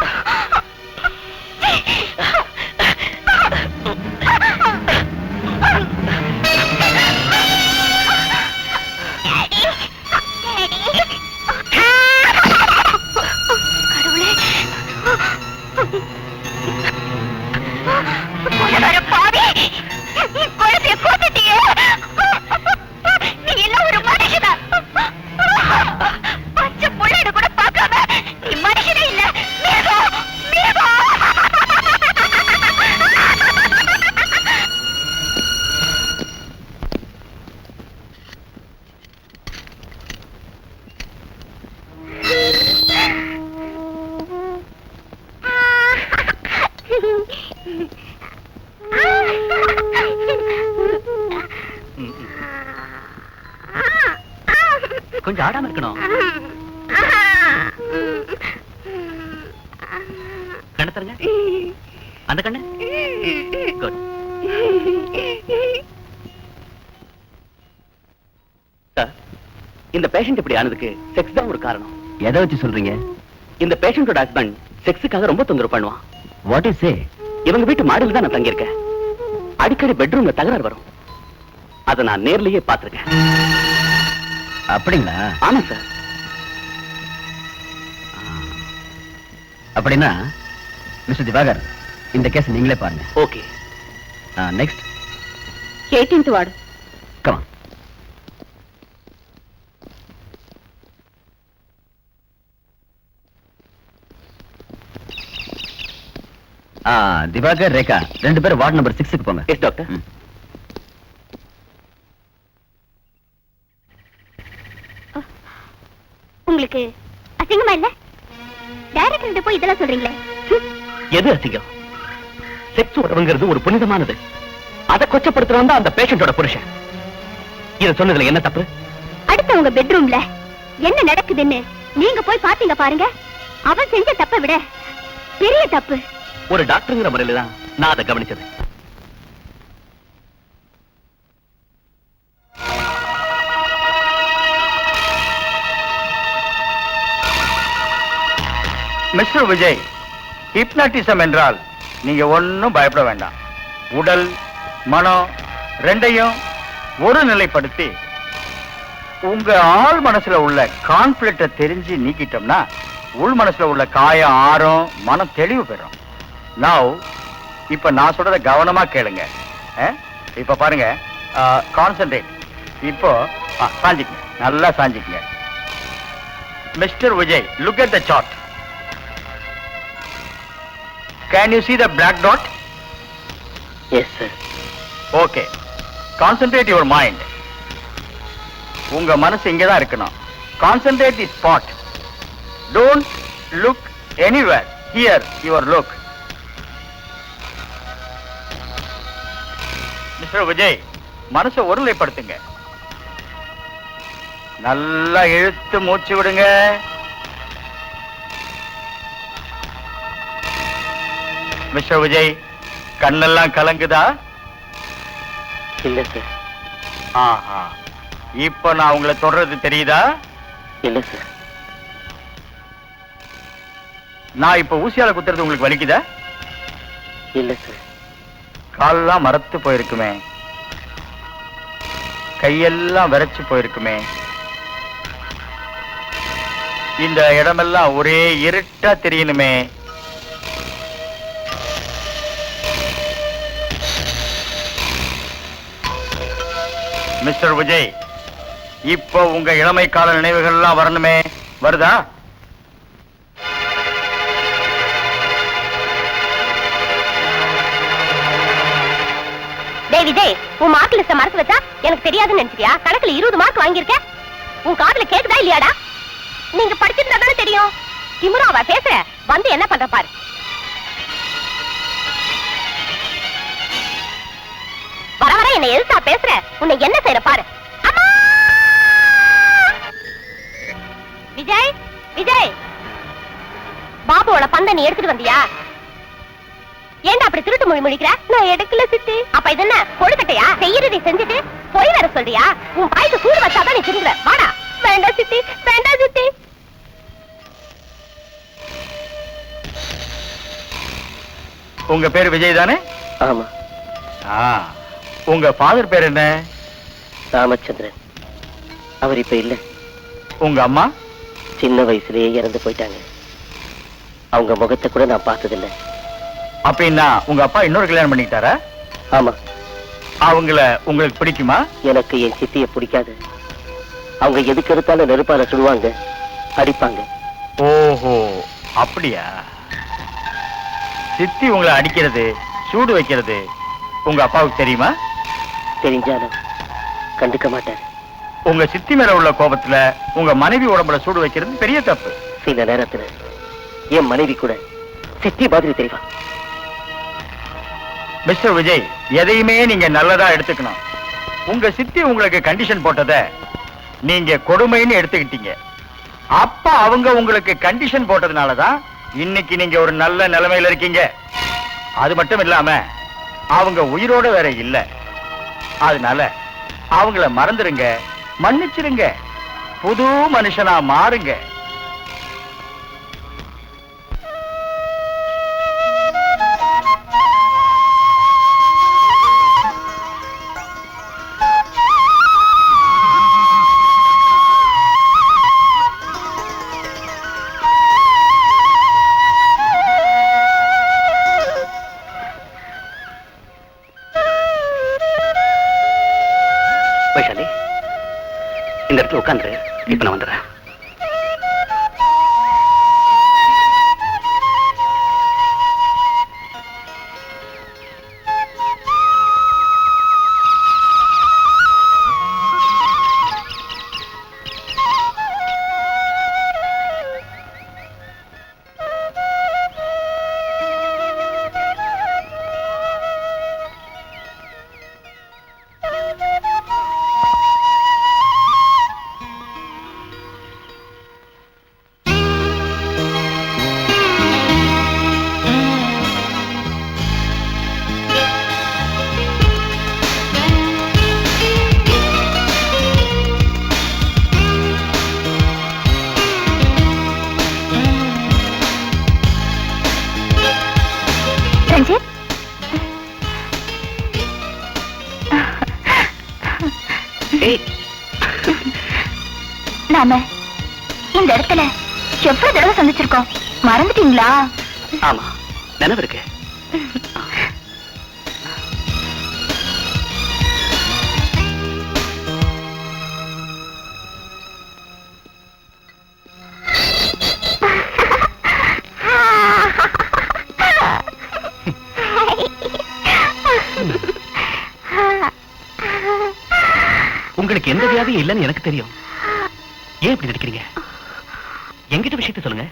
கொஞ்சம் ஆடாம இருக்கணும். கண்ணு தருங்க. அந்த கண்ணு. குட். இந்த பேஷண்ட் இப்படி ஆனதுக்கு செக்ஸ் தான் ஒரு காரணம். எதை வச்சு சொல்றீங்க? இந்த பேஷண்டோட ஹஸ்பண்ட் செக்ஸுக்காக ரொம்ப தொந்தரவு பண்ணுவான். வாட் இஸ் சே? இவங்க வீட்டு மாடியில் தான் நான் தங்கியிருக்கேன். அடிக்கடி பெட்ரூம்ல தகராறு வரும். அதை நான் நேர்லயே பார்த்திருக்கேன். அப்படிங்களா? ஆமா சார். அப்படின்னா மிஸ்டர் திவாகர், இந்த கேஸ் நீங்களே பாருங்க. Okay. Next 18th ward. Come on. Divakar, Rekha, ரெண்டு பேரும் வார்டு நம்பர் 6க்கு போங்க. Yes doctor. உங்களுக்கு அசிங்கமா இல்ல? டைரக்டர் போய் இதெல்லாம் சொல்றீங்களே. எது அசிங்கம்? செக்ஸ் உறவுங்கிறது ஒரு புனிதமானது. அதை கொச்சப்படுத்துறவன் தான் அந்த பேஷண்டோட புருஷன். இத சொன்னதுல என்ன தப்பு? அடுத்த உங்க பெட்ரூம்ல என்ன நடக்குதுன்னு நீங்க போய் பாத்தீங்க பாருங்க. அவன் செஞ்ச தப்பை விட பெரிய தப்பு. ஒரு டாக்டருங்கிற முறையில தான் நான் அதை கவனிச்சது. மிஸ்டர் விஜய், ஹிப்னாட்டிசம் என்றால் நீங்க ஒன்னும் பயப்பட வேண்டாம். உடல் மனம் ரெண்டையும் ஒரு நிலைப்படுத்தி உங்க ஆள் மனசுல உள்ள கான்ஃபிளிக்ட தெரிஞ்சு நீக்கிட்டோம்னா உள் மனசுல உள்ள காயம் ஆறும், மனம் தெளிவு பெறும். நவ் இப்ப நான் சொல்றத கவனமா கேளுங்க. இப்ப பாருங்க, கான்சென்ட்ரேட். இப்போ சாஞ்சிக்குங்க, நல்லா சாஞ்சிக்குங்க. Mister Vijay, look at the chart. Can you see the black dot? Yes, sir. Okay. Concentrate your mind. உங்க மனசு இங்க தான் இருக்கணும். Concentrate the spot. Don't look anywhere. Here your look. Mister Vijay, மனசை ஒருநிலைப்படுத்துங்க. நல்லா இழுத்து மூச்சு விடுங்க. மிஸ்டர் விஜய், கண்ணெல்லாம் கலங்குதா? இல்ல சார். ஆஹா, இப்ப நான் உங்களை தொடர்றது தெரியுதா? இல்ல சார். நான் இப்ப ஊசியால குத்துறது உங்களுக்கு வலிக்குதா? இல்ல சார். காலெல்லாம் மரத்து போயிருக்குமே, கையெல்லாம் விரைச்சு போயிருக்குமே, இந்த இடமெல்லாம் ஒரே இருட்டா தெரியணுமே. மிஸ்டர் விஜய், இப்போ உங்க இளமை கால நினைவுகள் எல்லாம் வரணுமே, வருதா? டேய் விஜய், உன் மார்க் லிஸ்ட மறந்து வச்சா எனக்கு தெரியாதுன்னு நினைச்சியா? கணக்குல 20 மார்க் வாங்கியிருக்க. உன் காதுல கேக்குதா இல்லையாடா? நீங்க படிச்சிருந்தா தானே தெரியும். திமுறாவா பேசுற? வந்து என்ன பண்ற பாரு. வர வர என்ன எதிர்த்தா பேசுற? உன்னை என்ன செய்யற பாரு. அம்மா! விஜய், விஜய், பாபுவோட பந்தை நீ எடுத்துட்டு வந்தியா? ஏண்டா அப்படி திருட்டு மொழி முடிக்கிற? நான் எடுக்கல சித்தி. அப்ப இது என்ன கொழுக்கட்டையா? செய்யறதை செஞ்சுட்டு போய் வர சொல்றியா? உன் பாய்க்கு சூடு வச்சாதான் நீ திருடுற. வாடா. வேண்டாம் சித்தி, வேண்டாம் சித்தி. உங்க பேரு விஜய் தானே? ஆமா. உங்க ஃபாதர் பேர் என்ன? ராமச்சந்திரன். அவர் இப்ப இல்ல. உங்க அம்மா? சின்ன வயசுலயே இறந்து போயிட்டாங்க. அவங்க முகத்தை கூட நான் பார்த்ததில்லை. அப்படின்னா உங்க அப்பா இன்னொரு கல்யாணம் பண்ணிட்டாரா? ஆமா. அவங்கள உங்களுக்கு பிடிக்குமா? எனக்கு என் சித்திய பிடிக்காது. அவங்க எதுக்கு எடுத்தாலும் நெருப்பால சுடுவாங்க, அடிப்பாங்க. ஓஹோ, அப்படியா? சித்தி உங்களை அடிக்கிறது, சூடு வைக்கிறது உங்க அப்பாவுக்கு தெரியுமா? தெரிஞ்சாலும் கண்டுக்க மாட்டார். உங்க சித்தி மேல உள்ள கோபத்துல உங்க மனைவி உடம்புல சூடு வைக்கிறது பெரிய தப்பு. சில நேரத்துல என் மனைவி கூட சித்தி மாதிரி தெரிவா. மிஸ்டர் விஜய், எதையுமே நீங்க நல்லதா எடுத்துக்கணும். உங்க சித்தி உங்களுக்கு கண்டிஷன் போட்டத நீங்க கொடுமைன்னு எடுத்துக்கிட்டீங்க. அப்ப அவங்க உங்களுக்கு கண்டிஷன் போட்டதுனாலதான் இன்னைக்கு நீங்க ஒரு நல்ல நிலைமையில இருக்கீங்க. அது மட்டும் இல்லாம அவங்க உயிரோட வேற இல்ல. அதனால அவங்கள மறந்துருங்க, மன்னிச்சிருங்க, புது மனுஷனா மாறுங்க. வைஷாலி, இந்த இடத்துல உட்காந்து. இப்ப நான் வந்துடுறேன். ரஞ்சித், நாம இந்த இடத்துல எவ்வளவு தடவை சந்திச்சிருக்கோம், மறந்துட்டீங்களா? ஆமா, நினைவு இருக்கு. உங்களுக்கு எந்த வியாதியும் இல்லைன்னு எனக்கு தெரியும். ஏன் இப்படி நடிக்கிறீங்க? என்கிட்ட விஷயத்தை சொல்லுங்க.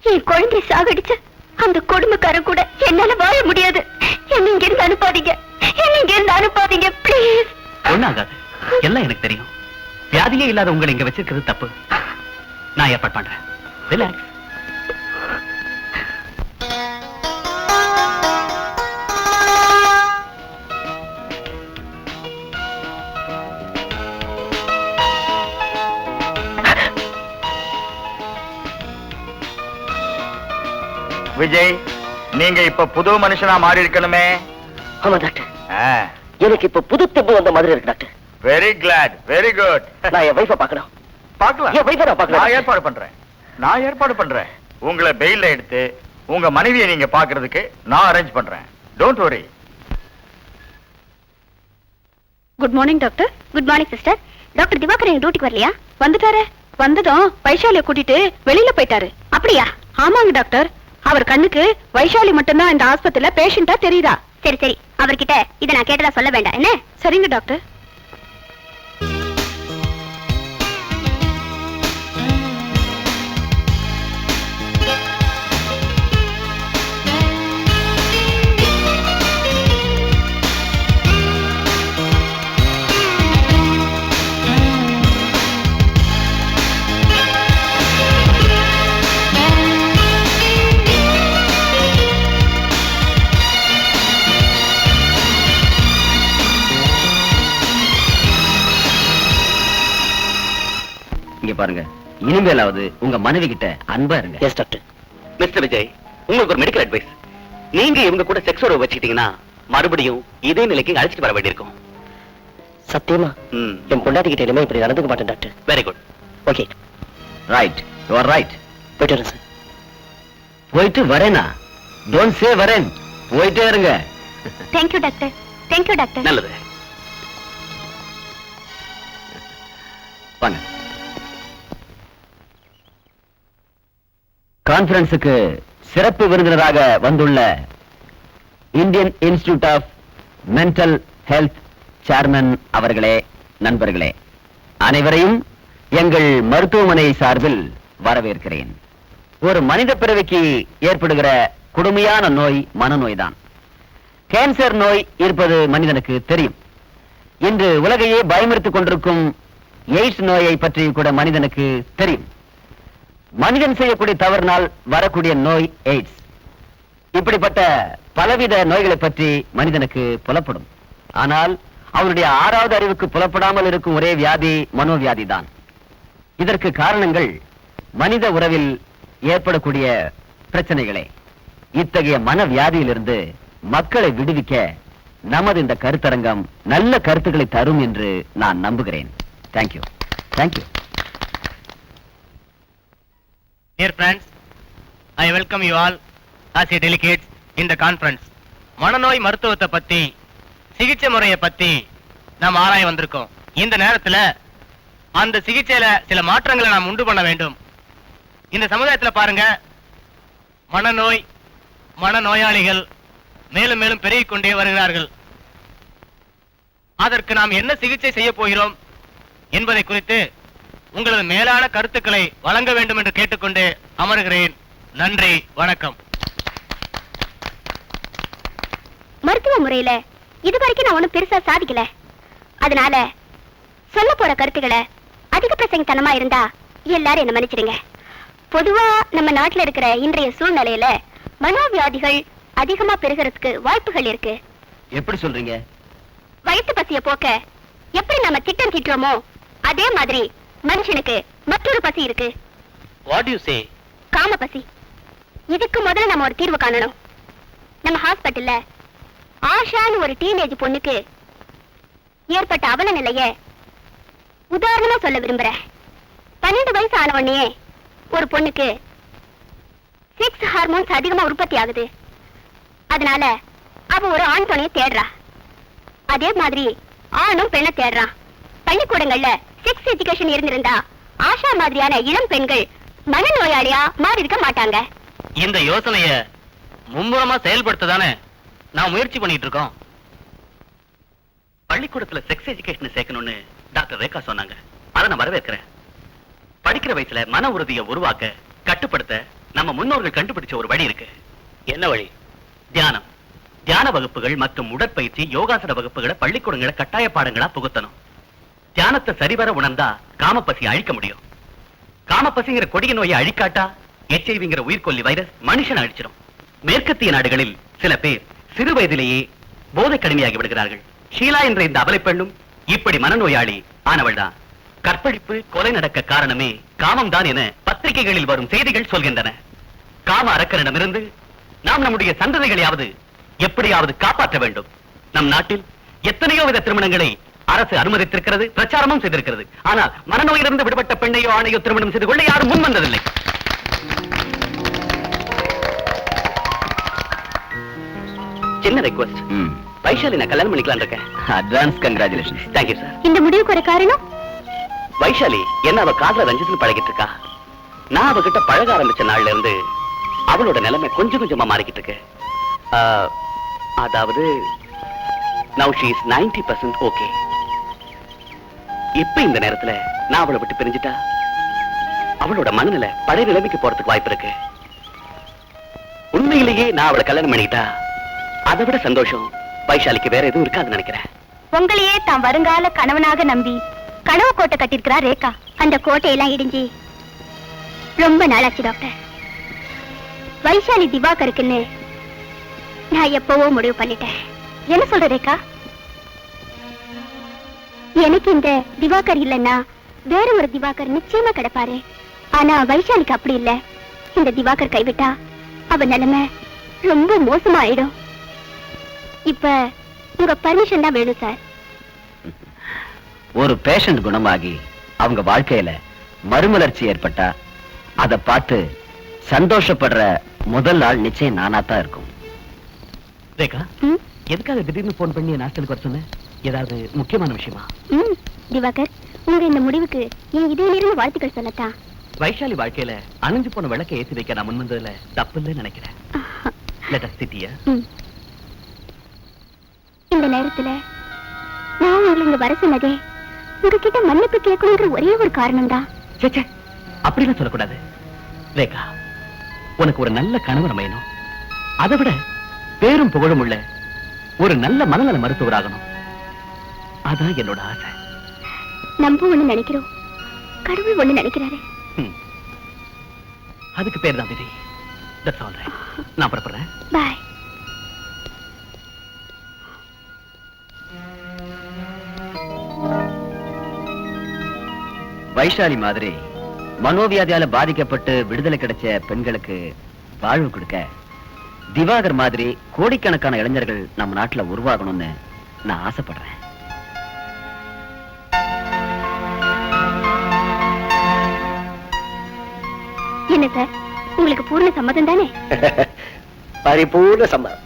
என் குழந்தை சாகடிச்ச அந்த கொடுமைக்காரன் கூட என்னால வாழ முடியாது. என்ன இங்க இருந்து அனுப்பாதீங்க, என்ன இங்க இருந்து அனுப்பாதீங்க ப்ளீஸ். ஒண்ணாகாது, எல்லாம் எனக்கு தெரியும். வியாதியே இல்லாத உங்களை இங்க வச்சிருக்கிறது தப்பு. நான் ஏற்பாடு பண்றேன். ரிலாக்ஸ். விஜய், நீங்க இப்ப புது மனுஷனா மாறி இருக்கணுமே. ஆமா டாக்டர், எனக்கு இப்ப புது தெம்பு வந்த மாதிரி இருக்கு doctor. Very glad, very good. நான் என் வைஃபை பார்க்கணும். பார்க்கலாம். என் வைஃபை நான் பார்க்கணும். நான் ஏற்பாடு பண்றேன். உங்களை பெயில்ல எடுத்து உங்க மனைவியை நீங்க பாக்குறதுக்கு நான் அரேஞ்ச் பண்றேன். Don't worry. Good morning doctor. Good morning sister. Doctor Divakar எங்க டியூட்டிக்கு வரலையா? வந்துட்டாரு. வந்ததும் வைஷாலிய கூட்டிட்டு வெளியில போயிட்டாரு. அப்படியா? ஆமாங்க டாக்டர். அவர் கண்ணுக்கு வைஷாலி மட்டும்தான் இந்த ஆஸ்பத்திரியில பேஷண்டா தெரியுதா? சரி சரி, அவர்கிட்ட இதை நான் கேட்டதா சொல்ல வேண்டாம் என்ன? சரிங்க டாக்டர். இங்க பாருங்க, இனிமேலாவது உங்க மனைவி கிட்ட அன்பா இருங்க. Yes doctor. மிஸ்டர் விஜய், உங்களுக்கு ஒரு மெடிக்கல் அட்வைஸ். நீங்க இவங்க கூட செக்ஸ் உறவு வச்சுக்கிட்டீங்கன்னா மறுபடியும் இதே நிலைக்கு அழைச்சிட்டு வர வேண்டியிருக்கும். சத்தியமா என் பொண்டாட்டி கிட்ட இனிமே இப்படி நடந்துக்க மாட்டேன் doctor. Very good. Okay. Right, you are right. போயிட்டு வரேன் சார். போயிட்டு வரேனா? டோன்ட் சே வரேன், போயிட்டே இருங்க. Thank you doctor. Thank you doctor. நல்லது. வாங்க. கான்ஃபரன்ஸுக்கு சிறப்பு விருந்தினராக வந்துள்ள Indian institute of mental health chairman அவர்களே, நண்பர்களே, அனைவரையும் எங்கள் மருத்துவமனை சார்பில் வரவேற்கிறேன். ஒரு மனித பிறவிக்கு ஏற்படுகிற கொடுமையான நோய் மனநோய்தான். கேன்சர் நோய் இருப்பது மனிதனுக்கு தெரியும். இன்று உலகையே பயமுறுத்திக் கொண்டிருக்கும் எய்ட்ஸ் நோயை பற்றி கூட மனிதனுக்கு தெரியும். மனிதன் செய்யக்கூடிய தவறினால் வரக்கூடிய நோய் எய்ட்ஸ். இப்படிப்பட்ட பலவித நோய்களை பற்றி மனிதனுக்கு புலப்படும். ஆனால் அவனுடைய 6வது அறிவுக்கு புலப்படாமல் இருக்கும் ஒரே வியாதி மனோவியாதி தான். இதற்கு காரணங்கள் மனித உறவில் ஏற்படக்கூடிய பிரச்சனைகளே. இத்தகைய மனவியாதியிலிருந்து மக்களை விடுவிக்க நமது இந்த கருத்தரங்கம் நல்ல கருத்துக்களை தரும் என்று நான் நம்புகிறேன். Thank you. Thank you. Dear friends, I welcome you all as a delegates in the conference. மனநோய் மருத்துவத்தை பத்தி, சிகிச்சை முறையை பத்தி நாம் ஆராய வந்திருக்கோம். இந்த நேரத்துல அந்த சிகிச்சையில சில மாற்றங்களை நாம் உண்டு பண்ண வேண்டும். இந்த சமுதாயத்துல பாருங்க, மனநோய், மனநோயாளிகள் மேலும் மேலும் பெருகிக் கொண்டே வருகிறார்கள். அதற்கு நாம் என்ன சிகிச்சை செய்ய போகிறோம் என்பதை குறித்து உங்களது மேலான கருத்துக்களை வழங்க வேண்டும் என்று கேட்டுக்கொண்டு அமர்கிறேன். நன்றி, வணக்கம். மருத்துவ முறையில இதுவரைக்கும் நான் ஒண்ணும் பெருசா சாதிக்கல. அதனால சொல்ல போற கருத்துக்களை அதிக பிரசங்கத்தனமா இருந்தா எல்லாரும் என்ன மன்னிச்சிடுங்க. பொதுவா நம்ம நாட்டுல இருக்கிற இன்றைய சூழ்நிலையில மனோவியாதிகள் அதிகமா பெருகிறதுக்கு வாய்ப்புகள் இருக்கு. எப்படி சொல்றீங்க? வயிற்று பசிய போக்க எப்படி நம்ம திட்டம் தீட்டுறோமோ அதே மாதிரி மனுஷனுக்கு மற்றொரு பசி இருக்கு. What do you say? காம பசி. இதுக்கு முதல்ல நம்ம ஒரு தீர்வு காணணும். நம்ம ஹாஸ்பிட்டல்ல ஆஷான்னு ஒரு டீனேஜ் பொண்ணுக்கு ஏற்பட்ட அவல நிலைய உதாரணமா சொல்ல விரும்புறேன். 12 வயசு ஆன உடனே ஒரு பொண்ணுக்கு செக்ஸ் ஹார்மோன்ஸ் அதிகமா உற்பத்தி ஆகுது. அதனால அவ ஒரு ஆண் துணையை தேடுறா. அதே மாதிரி ஆணும் பெண்ணை தேடுறான். பள்ளிக்கூடங்கள்ல செக்ஸ் எஜுகேஷன் இருந்திருந்தா ஆஷா மாதிரியான இளம் பெண்கள் மனநோயாளியா மாறி இருக்க மாட்டாங்க. இந்த யோசனைய மும்முரமா செயல்படுத்ததானே நான் முயற்சி பண்ணிட்டு இருக்கோம். பள்ளிக்கூடத்துல செக்ஸ் எஜுகேஷன் சேர்க்கணும்னு டாக்டர் ரேகா சொன்னாங்க. அதை நான் வரவேற்கிறேன். படிக்கிற வயசுல மன உறுதியை உருவாக்க, கட்டுப்படுத்த நம்ம முன்னோர்கள் கண்டுபிடிச்ச ஒரு வழி இருக்கு. என்ன வழி? தியானம். தியான வகுப்புகள் மற்றும் உடற்பயிற்சி, யோகாசன வகுப்புகளை பள்ளிக்கூடங்களை கட்டாய பாடங்களா புகுத்தணும். தியானத்தை சரிவர உணர்ந்தா காமப்பசி அழிக்க முடியும். காமப்பசிங்கிற கொடிய நோயை அழிக்காட்டா HIV உயிர்கொல்லி வைரஸ் மனுஷன் அழிச்சிடும். மேற்கத்திய நாடுகளில் சில பேர் சிறு வயதிலேயே போதை கடுமையாகி விடுகிறார்கள். ஷீலா என்ற இந்த அபலை பெண்ணும் இப்படி மனநோயாளி ஆனவள் தான். கற்பழிப்பு, கொலை நடக்க காரணமே காமம் தான் என பத்திரிகைகளில் வரும் செய்திகள் சொல்கின்றன. காம அரக்கனிடமிருந்து நாம் நம்முடைய சந்ததிகளையாவது எப்படியாவது காப்பாற்ற வேண்டும். நம் நாட்டில் எத்தனையோ வித திருமணங்களை அரசு அனுமதித்திருக்கிறது, பிரச்சாரமும் செய்திருக்கிறது. ஆனால் மனநோயிலிருந்து விடுபட்ட பெண்ணையோ ஆணையோ திருமணம் செய்து கொள்ள யாரும் முன் வந்ததில்லை. சின்ன ரெக்வஸ்ட், வைஷாலி நான் கல்யாணம் பண்ணிக்கலாம் இருக்கேன். Advance congratulations. Thank you sir. இந்த முடிவுக்கு ஒரு காரணம்? வைஷாலி என்ன அவ காதல ரஞ்சித்னு பழகிட்டு இருக்கா. நான் அவகிட்ட பழக ஆரம்பிச்ச நாள்ல இருந்து அவளோட நிலைமை கொஞ்சம் கொஞ்சமா மாறிக்கிட்டு இருக்கு. அதாவது now she is 90% okay. இப்ப இந்த நேரத்துல நான் அவளை விட்டு பிரிஞ்சிட்டா அவளோட மனநிலை பழைய நிலைமைக்கு போறதுக்கு வாய்ப்பு இருக்கு. உண்மையிலேயே நான் அவளை கல்யாணம் பண்ணிட்டா அதை விட சந்தோஷம் வைஷாலிக்கு வேற எதுவும் இருக்காதுன்னு நினைக்கிறேன். உங்களையே தான் வருங்கால கணவனாக நம்பி கனவு கோட்டை கட்டிருக்கிறா ரேகா. அந்த கோட்டையெல்லாம் இடிஞ்சு ரொம்ப நாளாச்சு டாக்டர். வைஷாலி திவாகருக்குன்னு நான் எப்பவோ முடிவு பண்ணிட்டேன். என்ன சொல்ற ரேகா? எனக்கு இந்த திவாகர் இல்லைன்னா வேற ஒரு திவாகர் நிச்சயமா கிடைப்பாரு. ஆனா வைஷாலிக்கு அப்படி இல்ல. இந்த திவாகர் கைவிட்டா அவ நிலைமை ரொம்ப மோசமா ஆயிடும். இப்ப உங்க பர்மிஷன் தான் வேணும் சார். ஒரு பேஷண்ட் குணமாகி அவங்க வாழ்க்கையில மறுமலர்ச்சி ஏற்பட்டா அதை பார்த்து சந்தோஷப்படுற முதல் நாள் நிச்சயம் நானாத்தான் இருக்கும். ரேகா, எதுக்காக திடீர்னு போன் பண்ணி ஹாஸ்டலுக்கு வர சொன்ன? ஏதாவது முக்கியமான விஷயமா? திவாகர், உங்க இந்த முடிவுக்கு என் இதிலிருந்து வாழ்த்துக்கள் சொல்லத்தான். வைஷாலி வாழ்க்கையில அணிஞ்சு போன விளக்கை ஏற்றி வைக்க நான் முன் வந்ததுல தப்பு இல்லைன்னு நினைக்கிறேன். Let us sit here. இந்த நேரத்துல நான் உங்களை இங்க வர சொன்னதே உங்ககிட்ட மன்னிப்பு கேட்கணுங்கிற ஒரே ஒரு காரணம் தான். சேச்சே, அப்படிலாம் சொல்லக்கூடாது ரேகா. உனக்கு ஒரு நல்ல கணவர் அமையணும். அதை விட பேரும் புகழும் உள்ள ஒரு நல்ல மனநல மருத்துவராகணும். அதான் என்னோட ஆசை. நம்ம ஒண்ணு நினைக்கிறோம், கடவுள் ஒண்ணு நினைக்கிறாரு. அதுக்கு பேர் தான் விதி. That's all right. நான் புறப்படுறேன். பாய். வைஷாலி மாதிரி மனோவியாதியால பாதிக்கப்பட்டு விடுதலை கிடைச்ச பெண்களுக்கு வாழ்வு கொடுக்க திவாகர் மாதிரி கோடிக்கணக்கான இளைஞர்கள் நம்ம நாட்டுல உருவாகணும்னு நான் ஆசைப்படுறேன். என்ன சார், உங்களுக்கு பூர்ண சம்மதம் தானே? பரிபூர்ண சம்மதம்.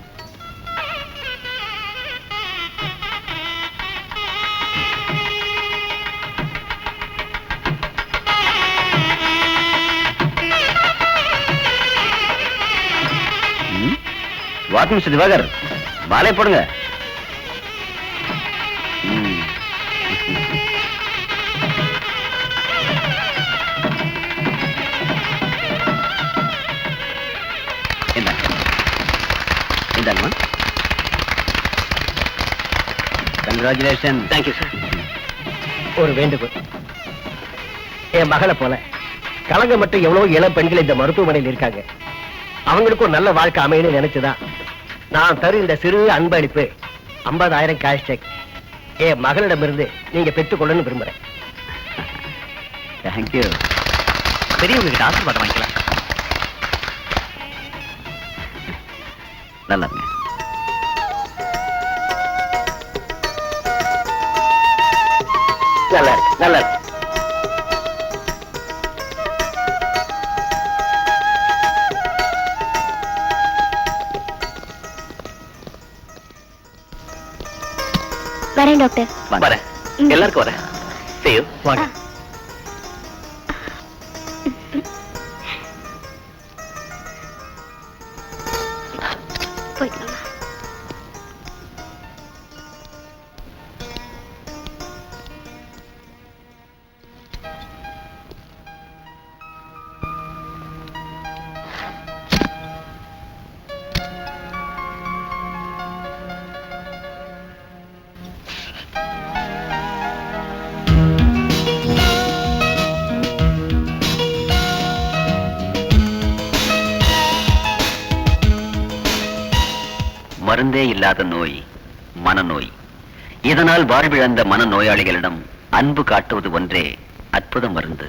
வாட் மிஸ்டர் திவாகர், மாலை போடுங்க. கங்க்ராச்சுலேஷன். Thank you sir. ஒரு வேண்டுகோள், என் மகளை போல கலங்க மட்டும் எவ்வளவு இளம் பெண்கள் இந்த மருத்துவமனையில் இருக்காங்க. அவங்களுக்கு ஒரு நல்ல வாழ்க்கை அமையன்னு நினைச்சுதான் நான் தரும் இந்த சிறு அன்பளிப்பு 50,000 கேஷ் செக் என் மகளிடமிருந்து நீங்க பெற்றுக்கொள்ளன்னு விரும்புறேன். தேங்க்யூ. பெரியவங்க கிட்ட ஆசீர்வாதம் வாங்கிக்கலாம். நல்லா இருங்க. நல்லா இருக்கு, நல்லா இருக்கு. வரேன் டாக்டர். வரேன். எல்லாருக்கும் வரேன். See you. வாங்க. போயிட்டு வாங்க. மருந்தே இல்லாத நோய் மனநோய். இதனால் வாழ்விழந்த மனநோயாளிகளிடம் அன்பு காட்டுவது ஒன்றே அற்புத மருந்து.